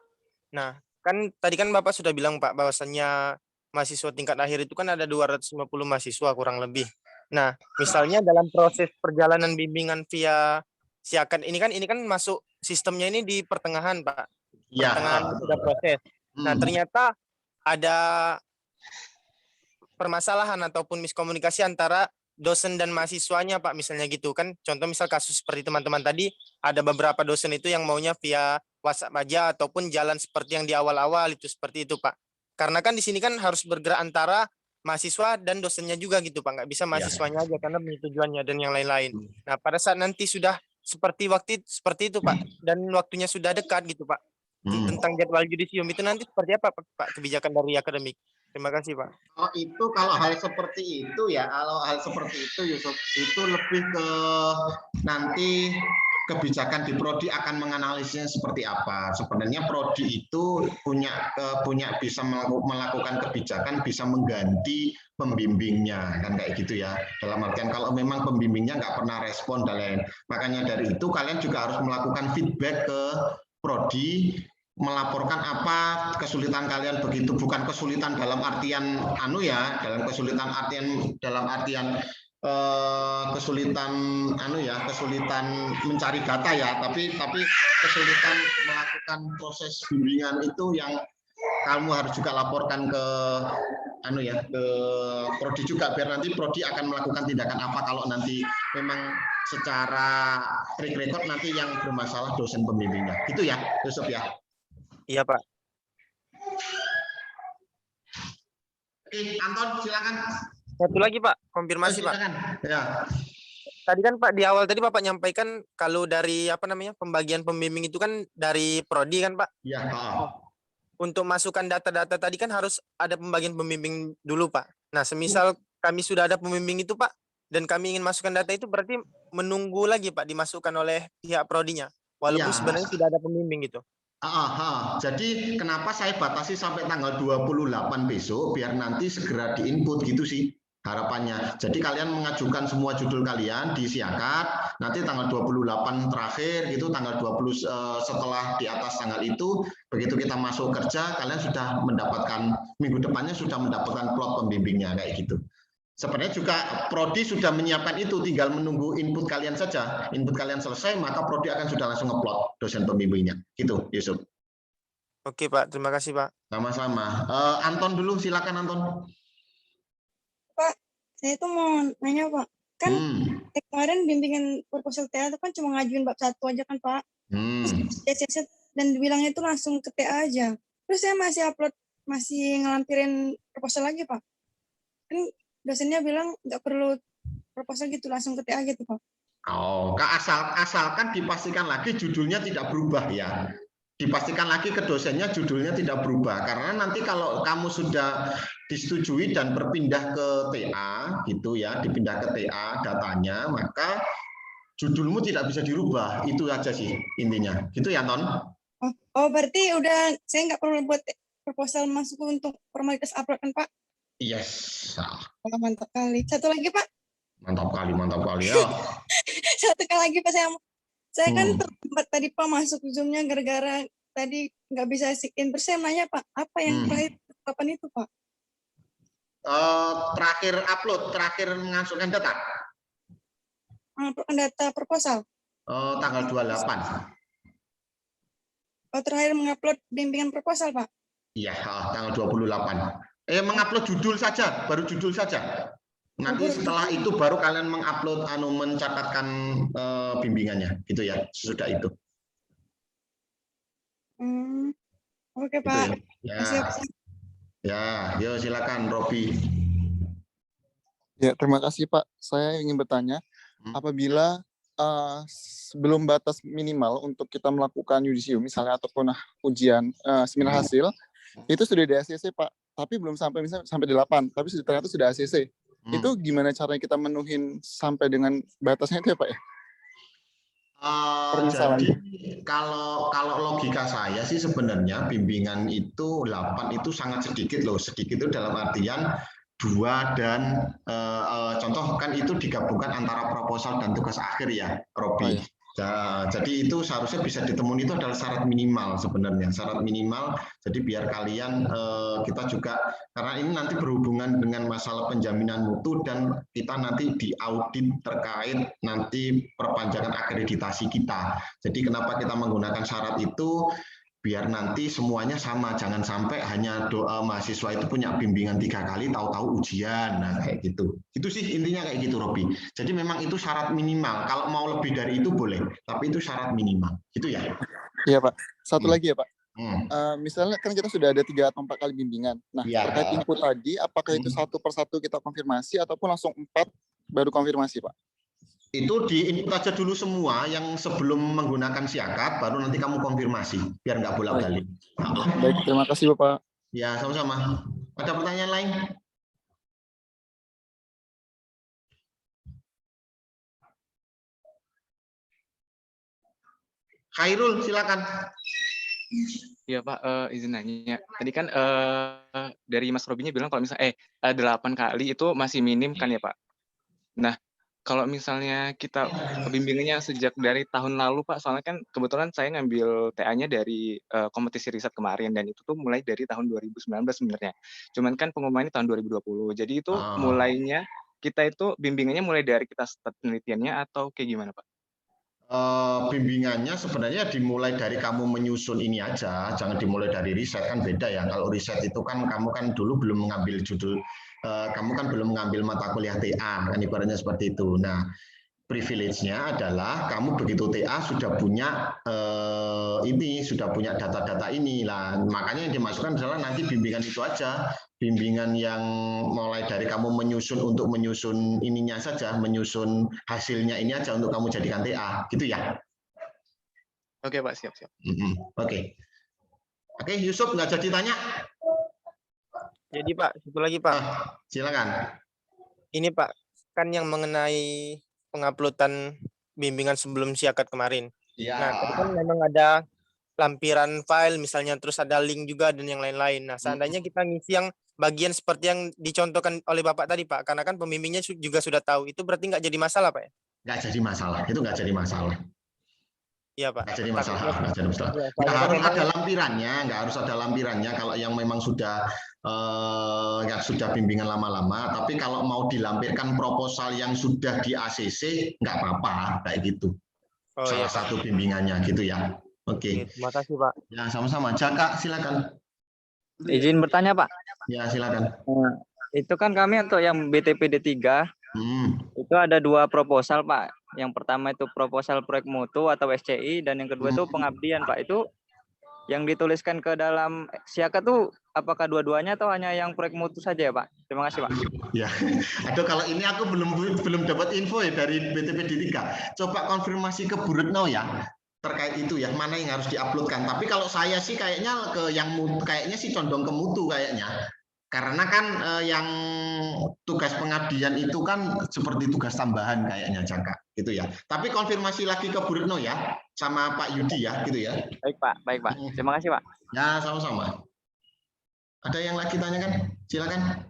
Nah, kan tadi kan Bapak sudah bilang Pak, bahwasannya mahasiswa tingkat akhir itu kan ada 250 mahasiswa kurang lebih. Nah, misalnya dalam proses perjalanan bimbingan via siakat ini kan masuk sistemnya ini di pertengahan Pak, pertengahan sudah proses. Nah ternyata ada permasalahan ataupun miskomunikasi antara dosen dan mahasiswanya Pak, misalnya gitu kan. Contoh misal kasus seperti teman-teman tadi, ada beberapa dosen itu yang maunya via WhatsApp aja ataupun jalan seperti yang di awal-awal itu, seperti itu Pak. Karena kan di sini kan harus bergerak antara mahasiswa dan dosennya juga gitu Pak, nggak bisa mahasiswanya aja karena tujuannya dan yang lain-lain. Nah pada saat nanti sudah seperti itu Pak, dan waktunya sudah dekat gitu Pak, tentang jadwal yudisium itu nanti seperti apa Pak kebijakan dari akademik? Terima kasih Pak. Oh itu kalau hal seperti itu ya, Yusuf, itu lebih ke nanti kebijakan di prodi akan menganalisisnya seperti apa. Sebenarnya prodi itu punya bisa melakukan kebijakan, bisa mengganti pembimbingnya kan kayak gitu ya. Dalam artian kalau memang pembimbingnya nggak pernah respon dan lain, makanya dari itu kalian juga harus melakukan feedback ke prodi, melaporkan apa kesulitan kalian begitu, bukan kesulitan dalam artian kesulitan mencari data ya, tapi kesulitan melakukan proses bimbingan itu yang kamu harus juga laporkan ke ke prodi juga, biar nanti prodi akan melakukan tindakan apa kalau nanti memang secara track record nanti yang bermasalah dosen pembimbingnya. Gitu ya, Yusuf ya. Iya Pak. Oke, Anton silakan. Satu lagi Pak, konfirmasi Pak. Ya. Tadi kan Pak di awal tadi Bapak nyampaikan kalau dari pembagian pembimbing itu kan dari prodi kan Pak? Iya. Untuk masukkan data-data tadi kan harus ada pembagian pembimbing dulu Pak. Nah, semisal kami sudah ada pembimbing itu Pak, dan kami ingin masukkan data itu berarti menunggu lagi Pak dimasukkan oleh pihak prodinya, walaupun sebenarnya tidak ada pembimbing gitu. Jadi kenapa saya batasi sampai tanggal 28 besok biar nanti segera diinput gitu sih harapannya. Jadi kalian mengajukan semua judul kalian di Siakat, nanti tanggal 28 terakhir gitu, tanggal 20 setelah di atas tanggal itu, begitu kita masuk kerja kalian sudah mendapatkan, minggu depannya sudah mendapatkan plot pembimbingnya kayak gitu. Sebenarnya juga prodi sudah menyiapkan itu, tinggal menunggu input kalian saja. Input kalian selesai, maka prodi akan sudah langsung ngeplot dosen pembimbingnya. Gitu, Yusuf. Oke Pak, terima kasih Pak. Sama-sama. Anton dulu, silakan Anton. Pak, saya tuh mau nanya Pak. Kan kemarin bimbingan proposal TA itu kan cuma ngajuin bab 1 aja kan Pak. Terus dan dibilangnya itu langsung ke TA aja. Terus saya masih ngelampirin proposal lagi Pak. Kan dosennya bilang nggak perlu proposal gitu, langsung ke TA gitu Pak. Asalkan dipastikan lagi judulnya tidak berubah ya. Dipastikan lagi ke dosennya judulnya tidak berubah. Karena nanti kalau kamu sudah disetujui dan berpindah ke TA gitu ya, dipindah ke TA datanya, maka judulmu tidak bisa dirubah. Itu aja sih intinya. Gitu ya, Anton? Oh, berarti udah saya nggak perlu buat proposal masuk untuk formalitas upload kan Pak? Yes. Oh, mantap kali. Satu lagi Pak. Mantap kali ya. Satu kali lagi Pak, saya kan terlambat tadi Pak masuk Zoom-nya gara-gara tadi nggak bisa sign in. Terus saya nanya Pak, apa yang terakhir kapan itu Pak? Terakhir mengasukkan data. Data proposal. Tanggal 28. Terakhir mengupload bimbingan proposal Pak? Iya, tanggal 28. Mengupload judul saja, baru judul saja. Nanti setelah itu baru kalian mengupload, mencatatkan bimbingannya, gitu ya. Sesudah itu. Oke Pak. Ya, yuk silakan Robi. Ya, terima kasih Pak. Saya ingin bertanya, apabila sebelum batas minimal untuk kita melakukan yudisium, misalnya ataupun ujian seminar hasil, itu sudah di ACC Pak. Tapi belum sampai misalnya sampai 8, tapi ternyata sudah ACC. Itu gimana caranya kita menuhin sampai dengan batasnya itu ya Pak ya? Jadi kalau logika saya sih sebenarnya bimbingan itu 8 itu sangat sedikit loh. Sedikit itu dalam artian 2 dan contoh kan itu digabungkan antara proposal dan tugas akhir ya, Robi. Jadi itu seharusnya bisa ditemukan, itu adalah syarat minimal sebenarnya, syarat minimal. Jadi biar kalian kita juga, karena ini nanti berhubungan dengan masalah penjaminan mutu dan kita nanti diaudit terkait nanti perpanjangan akreditasi kita. Jadi kenapa kita menggunakan syarat itu? Biar nanti semuanya sama, jangan sampai hanya mahasiswa itu punya bimbingan 3 kali, tahu-tahu ujian, nah kayak gitu. Itu sih intinya kayak gitu, Robi. Jadi memang itu syarat minimal. Kalau mau lebih dari itu boleh, tapi itu syarat minimal. Gitu ya? Iya Pak. Satu lagi ya Pak. Misalnya kan kita sudah ada 3 atau 4 kali bimbingan. Nah, terkait input tadi, apakah itu satu persatu kita konfirmasi ataupun langsung 4 baru konfirmasi Pak? Itu di-input aja dulu semua yang sebelum menggunakan Siakat, baru nanti kamu konfirmasi, biar nggak bolak-balik. Baik, terima kasih Bapak. Ya, sama-sama. Ada pertanyaan lain? Khairul, silakan. Iya Pak, izin nanya. Tadi kan dari Mas Robinya bilang kalau misalnya 8 kali itu masih minim kan ya Pak? Nah, kalau misalnya kita bimbingannya sejak dari tahun lalu Pak, soalnya kan kebetulan saya ngambil TA-nya dari kompetisi riset kemarin dan itu tuh mulai dari tahun 2019 sebenarnya. Cuman kan pengumumannya tahun 2020. Jadi itu mulainya kita itu bimbingannya mulai dari kita start penelitiannya atau kayak gimana Pak? Bimbingannya sebenarnya dimulai dari kamu menyusun ini aja, jangan dimulai dari riset, kan beda ya. Kalau riset itu kan kamu kan dulu belum mengambil judul, kamu kan belum mengambil mata kuliah TA, kan ibaratnya seperti itu. Nah, privilege-nya adalah kamu begitu TA sudah punya sudah punya data-data ini lah. Makanya yang dimasukkan adalah nanti bimbingan itu aja. bimbingan yang mulai dari kamu menyusun untuk menyusun ininya saja, menyusun hasilnya ini aja untuk kamu jadikan TA, gitu ya? Oke Pak, siap. Oke, Yusuf nggak jadi tanya? Jadi Pak, satu lagi Pak. Silakan. Ini Pak, kan yang mengenai penguploadan bimbingan sebelum siakat kemarin. Ya. Nah, tadi kan memang ada lampiran file misalnya, terus ada link juga dan yang lain-lain. Nah, seandainya kita ngisi yang bagian seperti yang dicontohkan oleh Bapak tadi Pak, karena kan pembimbingnya juga sudah tahu, itu berarti nggak jadi masalah Pak ya? Nggak jadi masalah, itu nggak jadi masalah. Iya Pak. Nggak jadi masalah, nggak jadi masalah. Nggak harus ada lampirannya, nggak harus ada lampirannya kalau yang memang sudah bimbingan lama-lama. Tapi kalau mau dilampirkan proposal yang sudah di ACC, nggak apa-apa, kayak gitu. Salah satu bimbingannya gitu ya. Oke. Terima kasih Pak. Ya sama-sama. Jaka, silakan. Izin bertanya Pak. Ya silakan. Itu kan kami untuk yang BTP D3 itu ada 2 proposal Pak. Yang pertama itu proposal proyek mutu atau SCI, dan yang kedua itu pengabdian Pak. Itu yang dituliskan ke dalam siakat tuh apakah dua-duanya atau hanya yang proyek mutu saja ya Pak? Terima kasih Pak. Ya, aduh kalau ini aku belum dapat info ya dari BTP D3. Coba konfirmasi ke Bu Retno ya terkait itu ya, mana yang harus diuploadkan. Tapi kalau saya sih kayaknya ke yang mutu, kayaknya sih condong ke mutu kayaknya. Karena kan yang tugas pengabdian itu kan seperti tugas tambahan kayaknya Jaka, gitu ya. Tapi konfirmasi lagi ke Bu Retno ya, sama Pak Yudi ya, gitu ya. Baik Pak. Terima kasih Pak. Ya sama-sama. Ada yang lagi tanyakan? Silakan.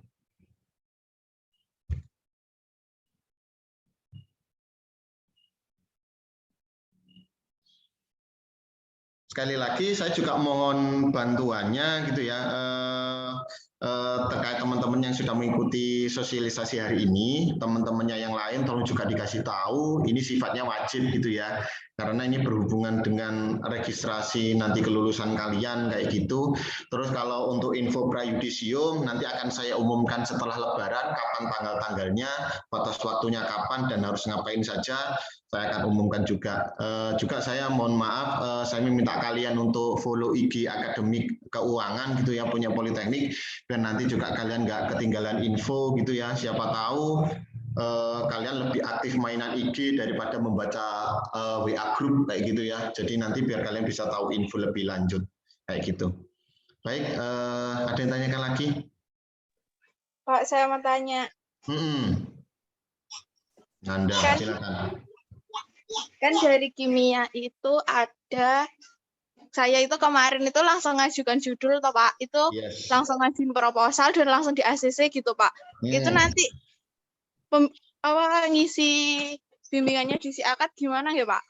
Sekali lagi saya juga mohon bantuannya gitu ya. Terkait teman-teman yang sudah mengikuti sosialisasi hari ini, teman-temannya yang lain tolong juga dikasih tahu, ini sifatnya wajib gitu ya, karena ini berhubungan dengan registrasi nanti kelulusan kalian kayak gitu. Terus kalau untuk info prayudisium nanti akan saya umumkan setelah Lebaran, kapan tanggal-tanggalnya, batas waktunya kapan dan harus ngapain saja, saya akan umumkan juga. Juga saya mohon maaf, saya meminta kalian untuk follow IG Akademik Keuangan gitu ya, punya Politeknik, dan nanti juga kalian nggak ketinggalan info gitu ya. Siapa tahu kalian lebih aktif mainan IG daripada membaca WA group kayak gitu ya. Jadi nanti biar kalian bisa tahu info lebih lanjut kayak gitu. Baik, ada yang tanyakan lagi? Pak, saya mau tanya. Nanda, silakan. Kan dari kimia itu ada, saya itu kemarin itu langsung ngajukan judul toh Pak, itu langsung ngajuin proposal dan langsung di ACC gitu Pak. Itu nanti ngisi bimbingannya di siakat gimana ya Pak?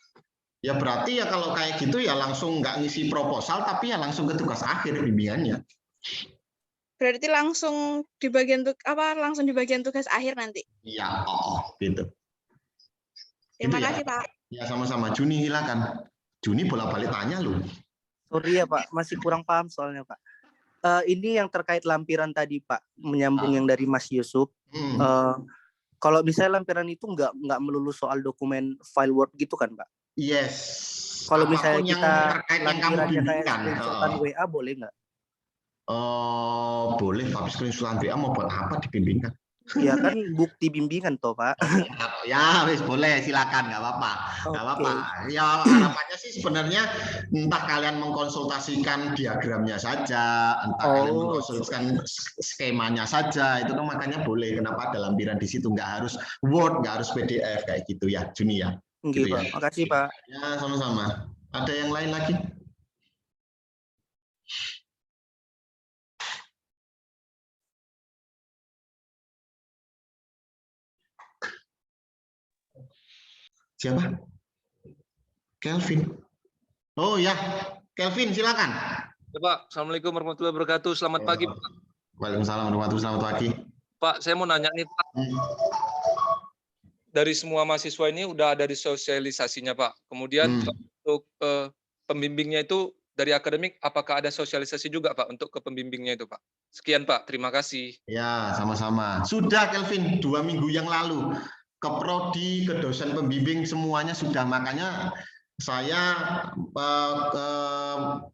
Ya berarti ya kalau kayak gitu ya langsung nggak ngisi proposal tapi ya langsung ke tugas akhir bimbingannya. Berarti langsung di bagian langsung di bagian tugas akhir nanti? Iya, gitu. Terima gitu kasih ya? Pak. Ya sama-sama. Juni silakan. Juni bolak-balik tanya lu. Sorry ya Pak, masih kurang paham soalnya Pak. Ini yang terkait lampiran tadi Pak, menyambung yang dari Mas Yusuf. Kalau misalnya lampiran itu nggak melulu soal dokumen file Word gitu kan Pak? Yes. Kalau misalnya kita lampirannya kayak screenshotan WA boleh nggak? Boleh, tapi screenshotan WA mau buat apa dibimbingkan? Ya kan bukti bimbingan toh Pak. Ya wis boleh, silakan, nggak apa-apa. Nggak apa-apa. Ya harapannya sih sebenarnya entah kalian mengkonsultasikan diagramnya saja, entah kalian mengkonsultasikan skemanya saja, itu kan makanya boleh. Kenapa ada lampiran di situ, nggak harus Word, nggak harus PDF kayak gitu ya, Juni ya. Gitu ya. Pak. Makasih Pak. Ya sama-sama. Ada yang lain lagi? Siapa? Kelvin. Oh ya, Kelvin silakan. Ya Pak, Assalamualaikum warahmatullahi wabarakatuh. Selamat pagi Pak. Waalaikumsalam warahmatullahi wabarakatuh. Selamat pagi. Pak, saya mau nanya nih Pak. Dari semua mahasiswa ini udah ada di sosialisasinya Pak. Kemudian untuk pembimbingnya itu dari akademik, apakah ada sosialisasi juga Pak untuk ke pembimbingnya itu Pak? Sekian Pak, terima kasih. Ya, sama-sama. Sudah Kelvin, 2 minggu yang lalu. Ke prodi, ke dosen pembimbing semuanya sudah, makanya saya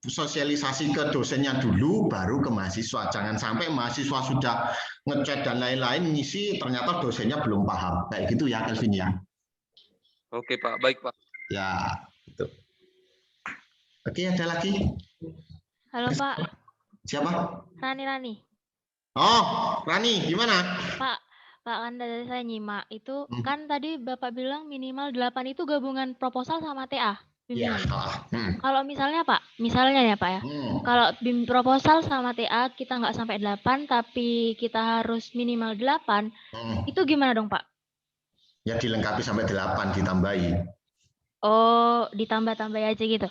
sosialisasi ke dosennya dulu, baru ke mahasiswa. Jangan sampai mahasiswa sudah ngechat dan lain-lain, ngisi ternyata dosennya belum paham. Kayak gitu ya, Kelvin ya. Oke Pak, baik Pak. Ya, itu. Oke, ada lagi? Halo Pak. Siapa? Rani. Oh, Rani, gimana? Pak, kan dari saya nyimak itu kan tadi Bapak bilang minimal 8 itu gabungan proposal sama TA bimbingan. Kalau misalnya Pak, misalnya ya Pak ya, kalau proposal sama TA kita nggak sampai 8 tapi kita harus minimal 8, itu gimana dong Pak? Ya dilengkapi sampai 8, ditambahi. Oh, ditambah-tambah aja gitu.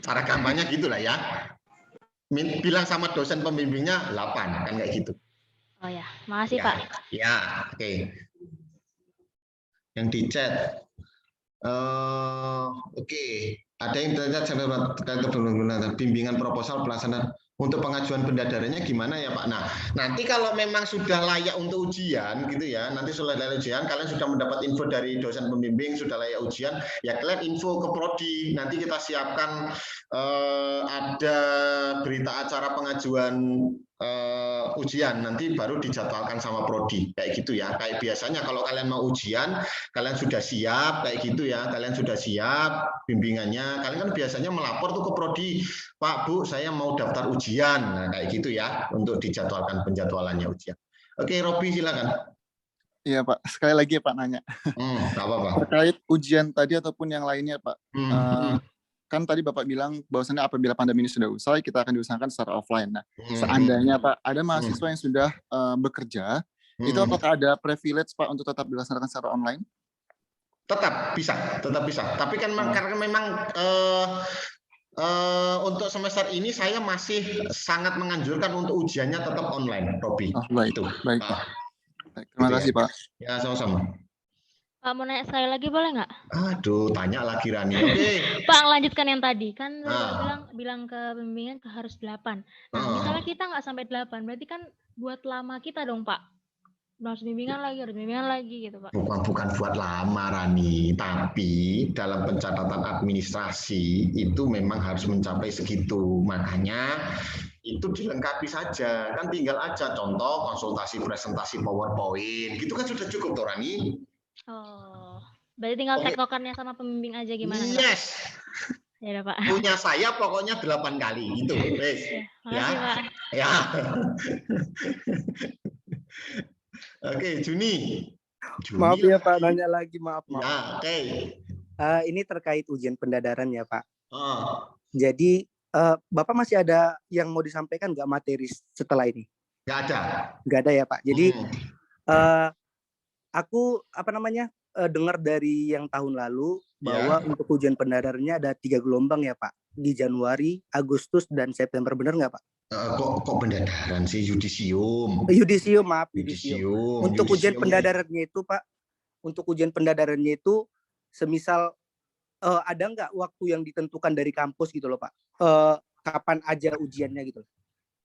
Cara gampangnya gitulah ya. Bilang sama dosen pembimbingnya 8, kan kayak gitu. Oh ya, makasih ya, Pak. Ya, oke. Yang di chat. Oke. Ada yang terkait bimbingan proposal pelaksanaan untuk pengajuan pendadarannya gimana ya Pak? Nah, nanti kalau memang sudah layak untuk ujian gitu ya, nanti sudah layak ujian, kalian sudah mendapat info dari dosen pembimbing sudah layak ujian, ya kalian info ke prodi. Nanti kita siapkan ada berita acara pengajuan ujian, nanti baru dijadwalkan sama prodi kayak gitu ya. Kayak biasanya kalau kalian mau ujian, kalian sudah siap kayak gitu ya, kalian sudah siap bimbingannya, kalian kan biasanya melapor tuh ke prodi, Pak Bu saya mau daftar ujian, nah kayak gitu ya, untuk dijadwalkan penjadwalannya ujian. Oke, Robi silakan. Iya Pak, sekali lagi ya Pak nanya. Nggak apa-apa. Terkait ujian tadi ataupun yang lainnya Pak, kan tadi Bapak bilang bahwasannya apabila pandemi ini sudah usai, kita akan diusahakan secara offline. Nah, seandainya Pak, ada mahasiswa yang sudah bekerja, itu apakah ada privilege Pak untuk tetap dilaksanakan secara online? Tetap bisa. Tapi kan karena memang untuk semester ini saya masih sangat menganjurkan untuk ujiannya tetap online, Robi. Baik, baik Pak. Terima kasih Pak. Ya, sama-sama. Pak, mau nanya sekali lagi boleh nggak? Aduh, tanya lagi Rani. Oke. Pak, lanjutkan yang tadi. Kan bilang ke bimbingan harus 8. Nah, misalnya kita nggak sampai 8, berarti kan buat lama kita dong, Pak. Harus bimbingan lagi gitu, Pak. Bukan buat lama, Rani. Tapi dalam pencatatan administrasi itu memang harus mencapai segitu. Makanya itu dilengkapi saja. Kan tinggal aja contoh konsultasi presentasi PowerPoint. Gitu kan sudah cukup, toh, Rani. Oh, berarti tinggal tektokannya sama pembimbing aja gimana? Yes. Ya udah Pak. Punya saya pokoknya 8 kali gitu, wes. Ya, makasih Pak. Ya. Oke, Juni. Maaf ya Pak, nanya lagi maaf. Ya, oke. Ini terkait ujian pendadaran ya Pak. Jadi Bapak masih ada yang mau disampaikan nggak materi setelah ini? Nggak ada. Nggak ada ya Pak. Jadi aku dengar dari yang tahun lalu bahwa untuk ujian pendadarannya ada 3 gelombang ya Pak, di Januari, Agustus, dan September, benar nggak Pak? Kok pendadaran sih, yudisium? Yudisium, maaf, yudisium. Untuk ujian pendadarannya itu Pak, semisal ada nggak waktu yang ditentukan dari kampus gitu loh Pak? Kapan aja ujiannya gitu?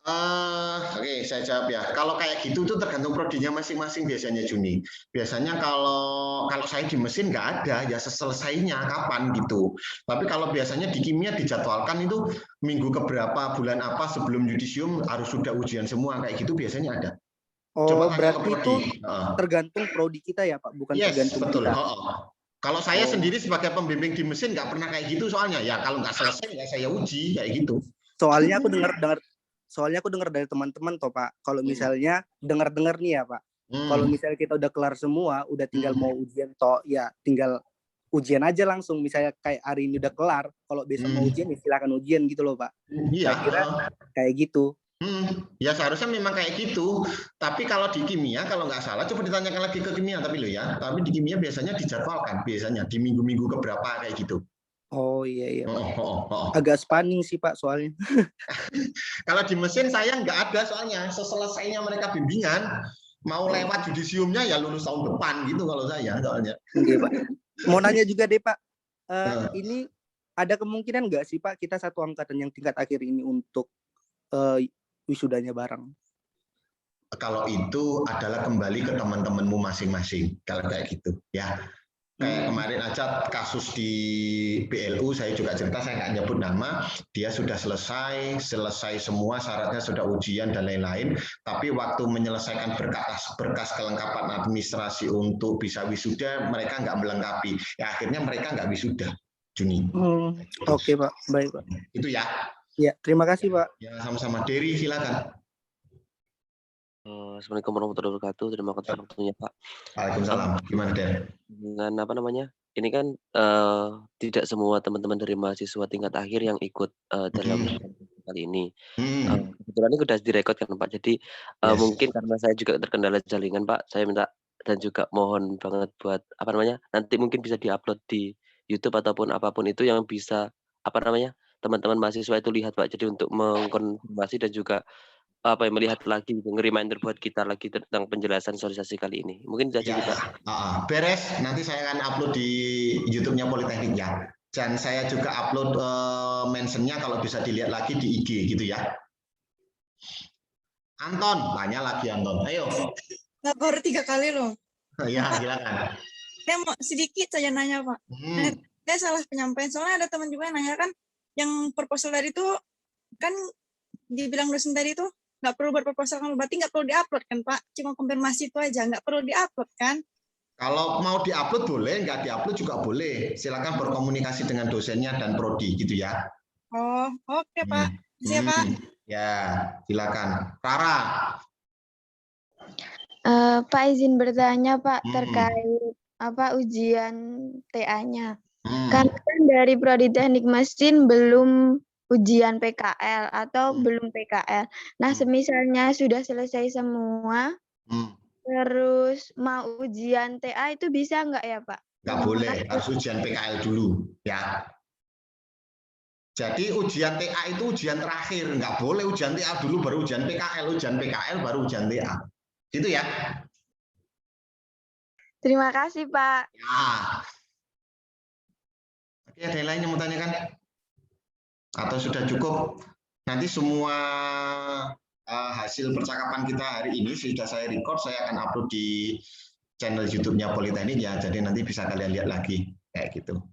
Oke, saya jawab ya. Kalau kayak gitu tuh tergantung prodinya masing-masing biasanya, Juni. Biasanya kalau saya di mesin nggak ada, ya selesainya kapan gitu. Tapi kalau biasanya di kimia dijadwalkan itu minggu keberapa, bulan apa sebelum yudisium harus sudah ujian semua, kayak gitu biasanya ada. Oh, berarti itu tergantung prodi kita ya Pak, bukan tergantung betul. kita. Kalau saya sendiri sebagai pembimbing di mesin nggak pernah kayak gitu soalnya. Ya kalau nggak selesai nggak saya uji kayak gitu. Soalnya aku dengar dari teman-teman toh Pak, kalau misalnya dengar nih ya Pak, kalau misalnya kita udah kelar semua, udah tinggal mau ujian toh, ya tinggal ujian aja langsung. Misalnya kayak hari ini udah kelar, kalau besok mau ujian ya silakan ujian gitu loh Pak. Iya. Saya kira kayak gitu. Ya seharusnya memang kayak gitu. Tapi kalau di kimia, kalau nggak salah, coba ditanyakan lagi ke kimia tapi lo ya. Tapi di kimia biasanya dijadwalkan, biasanya di minggu-minggu keberapa kayak gitu. Oh iya Pak. Agak spanning sih Pak soalnya. Kalau di mesin saya nggak ada soalnya. Selesainya mereka bimbingan, mau lewat yudisiumnya ya lulus tahun depan gitu kalau saya soalnya. Oke Pak. Mau nanya juga deh Pak. Ini ada kemungkinan nggak sih Pak kita satu angkatan yang tingkat akhir ini untuk wisudanya bareng? Kalau itu adalah kembali ke teman-temanmu masing-masing kalau kayak gitu ya. Kayak kemarin aja kasus di BLU, saya juga cerita, saya nggak nyebut nama, dia sudah selesai semua syaratnya, sudah ujian dan lain-lain, tapi waktu menyelesaikan berkas kelengkapan administrasi untuk bisa wisuda, mereka nggak melengkapi. Ya akhirnya mereka nggak wisuda, Juni. Oke Pak, baik Pak. Itu ya. Ya, terima kasih Pak. Ya sama-sama. Dery, silakan. Assalamualaikum warahmatullahi wabarakatuh. Terima kasih waktunya Pak. Waalaikumsalam. Gimana deh? Dengan apa namanya? Ini kan tidak semua teman-teman dari mahasiswa tingkat akhir yang ikut dalam kali ini. Kebetulan ini sudah direkod kan Pak. Jadi mungkin karena saya juga terkendala jaringan Pak, saya minta dan juga mohon banget buat apa namanya? Nanti mungkin bisa diupload di YouTube ataupun apapun itu yang bisa apa namanya? Teman-teman mahasiswa itu lihat Pak. Jadi untuk mengkonfirmasi dan juga melihat lagi, nge-reminder buat kita lagi tentang penjelasan sosialisasi kali ini. Mungkin saja kita beres, nanti saya akan upload di YouTube-nya Politeknik ya. Dan saya juga upload mention-nya kalau bisa dilihat lagi di IG gitu ya. Anton, tanya lagi Anton. Ayo. Baru 3 kali loh. Ya, silakan. Saya mau sedikit saja nanya Pak. Saya salah penyampaian, soalnya ada teman juga yang nanya kan, yang proposal tadi itu kan dibilang dosen tadi itu nggak perlu buat proposal, kamu berarti nggak perlu diupload kan Pak? Cuma konfirmasi itu aja, nggak perlu diupload kan? Kalau mau diupload boleh, nggak diupload juga boleh. Silakan berkomunikasi dengan dosennya dan prodi gitu ya. Oh, oke Pak. Siap Pak. Ya, silakan. Rara. Pak izin bertanya Pak terkait apa ujian TA-nya. Karena kan dari Prodi Teknik Mesin belum ujian PKL atau belum PKL. Nah, semisalnya sudah selesai semua, terus mau ujian TA itu bisa nggak ya Pak? Nggak boleh, harus ujian PKL dulu ya. Jadi ujian TA itu ujian terakhir, nggak boleh ujian TA dulu baru ujian PKL baru ujian TA. Gitu ya. Terima kasih Pak. Ya. Oke, ada yang lain yang mau tanyakan? Atau sudah cukup? Nanti semua hasil percakapan kita hari ini sudah saya record, saya akan upload di channel YouTube-nya Politeknik ya, jadi nanti bisa kalian lihat lagi kayak gitu.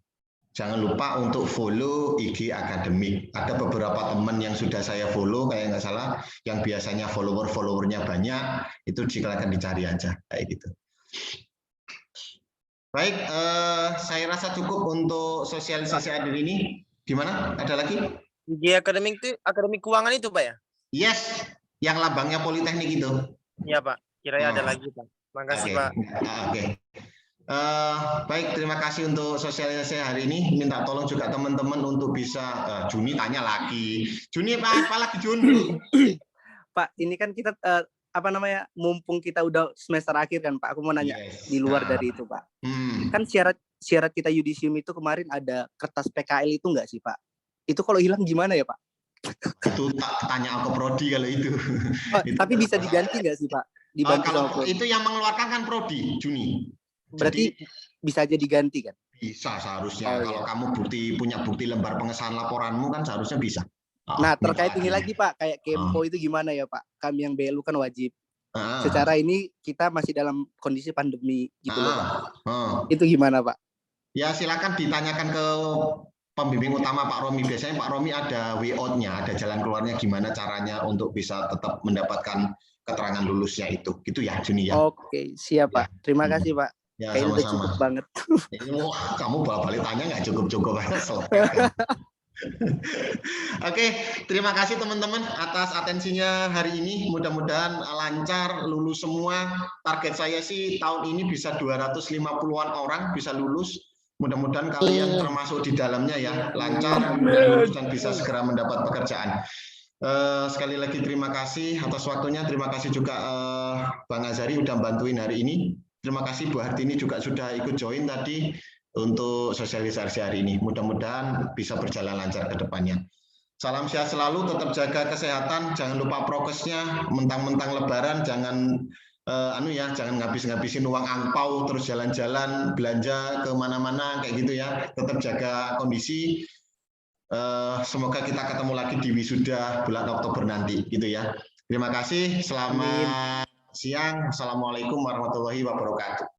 Jangan lupa untuk follow IG Akademik. Ada beberapa teman yang sudah saya follow, kayak nggak salah, yang biasanya followernya banyak, itu silakan dicari aja kayak gitu. Baik, saya rasa cukup untuk sosialisasi hari ini. Gimana? Ada lagi? Uji akademik itu akademik keuangan itu Pak ya? Yes, yang lambangnya Politeknik itu. Iya Pak, kiranya ada lagi Pak. Makasih Pak. Oke. Baik, terima kasih untuk sosialisasi hari ini. Minta tolong juga teman-teman untuk bisa Juni tanya lagi. Juni apa lagi Juni? Pak, ini kan kita apa namanya, mumpung kita udah semester akhir kan Pak, aku mau nanya di luar dari itu Pak. Kan syarat kita yudisium itu kemarin ada kertas PKL itu enggak sih Pak? Itu kalau hilang gimana ya Pak? Itu tak tanya ke prodi kalau itu. Tapi bisa diganti nggak sih Pak? Dibantu kalau sama prodi. Itu yang mengeluarkan kan prodi, Juni. Berarti bisa aja diganti kan? Bisa seharusnya. Kalau kamu punya bukti lembar pengesahan laporanmu kan seharusnya bisa. Nah, terkait ini lagi Pak, kayak Kempo itu gimana ya Pak? Kami yang BLU kan wajib. Secara ini kita masih dalam kondisi pandemi gitu loh Pak. Itu gimana Pak? Ya silakan ditanyakan ke pembimbing utama Pak Romi. Biasanya Pak Romi ada way out-nya, ada jalan keluarnya gimana caranya untuk bisa tetap mendapatkan keterangan lulusnya itu. Gitu ya Juni ya. Oke, siap Pak. Terima kasih Pak. Ya, kayaknya udah sama-sama. cukup banget. Kamu balik tanya nggak cukup-cukup. Oke, terima kasih teman-teman atas atensinya hari ini. Mudah-mudahan lancar, lulus semua. Target saya sih tahun ini bisa 250-an orang bisa lulus. Mudah-mudahan kalian termasuk di dalamnya ya, lancar, lulus dan bisa segera mendapat pekerjaan. Sekali lagi terima kasih atas waktunya. Terima kasih juga Bang Azari udah bantuin hari ini. Terima kasih Bu Hartini juga sudah ikut join tadi untuk sosialisasi hari ini. Mudah-mudahan bisa berjalan lancar ke depannya. Salam sehat selalu, tetap jaga kesehatan, jangan lupa prokesnya, mentang-mentang lebaran jangan jangan ngabis-ngabisin uang angpau terus jalan-jalan belanja ke mana-mana kayak gitu ya. Tetap jaga kondisi. Semoga kita ketemu lagi di wisuda bulan Oktober nanti gitu ya. Terima kasih, selamat siang. Assalamualaikum warahmatullahi wabarakatuh.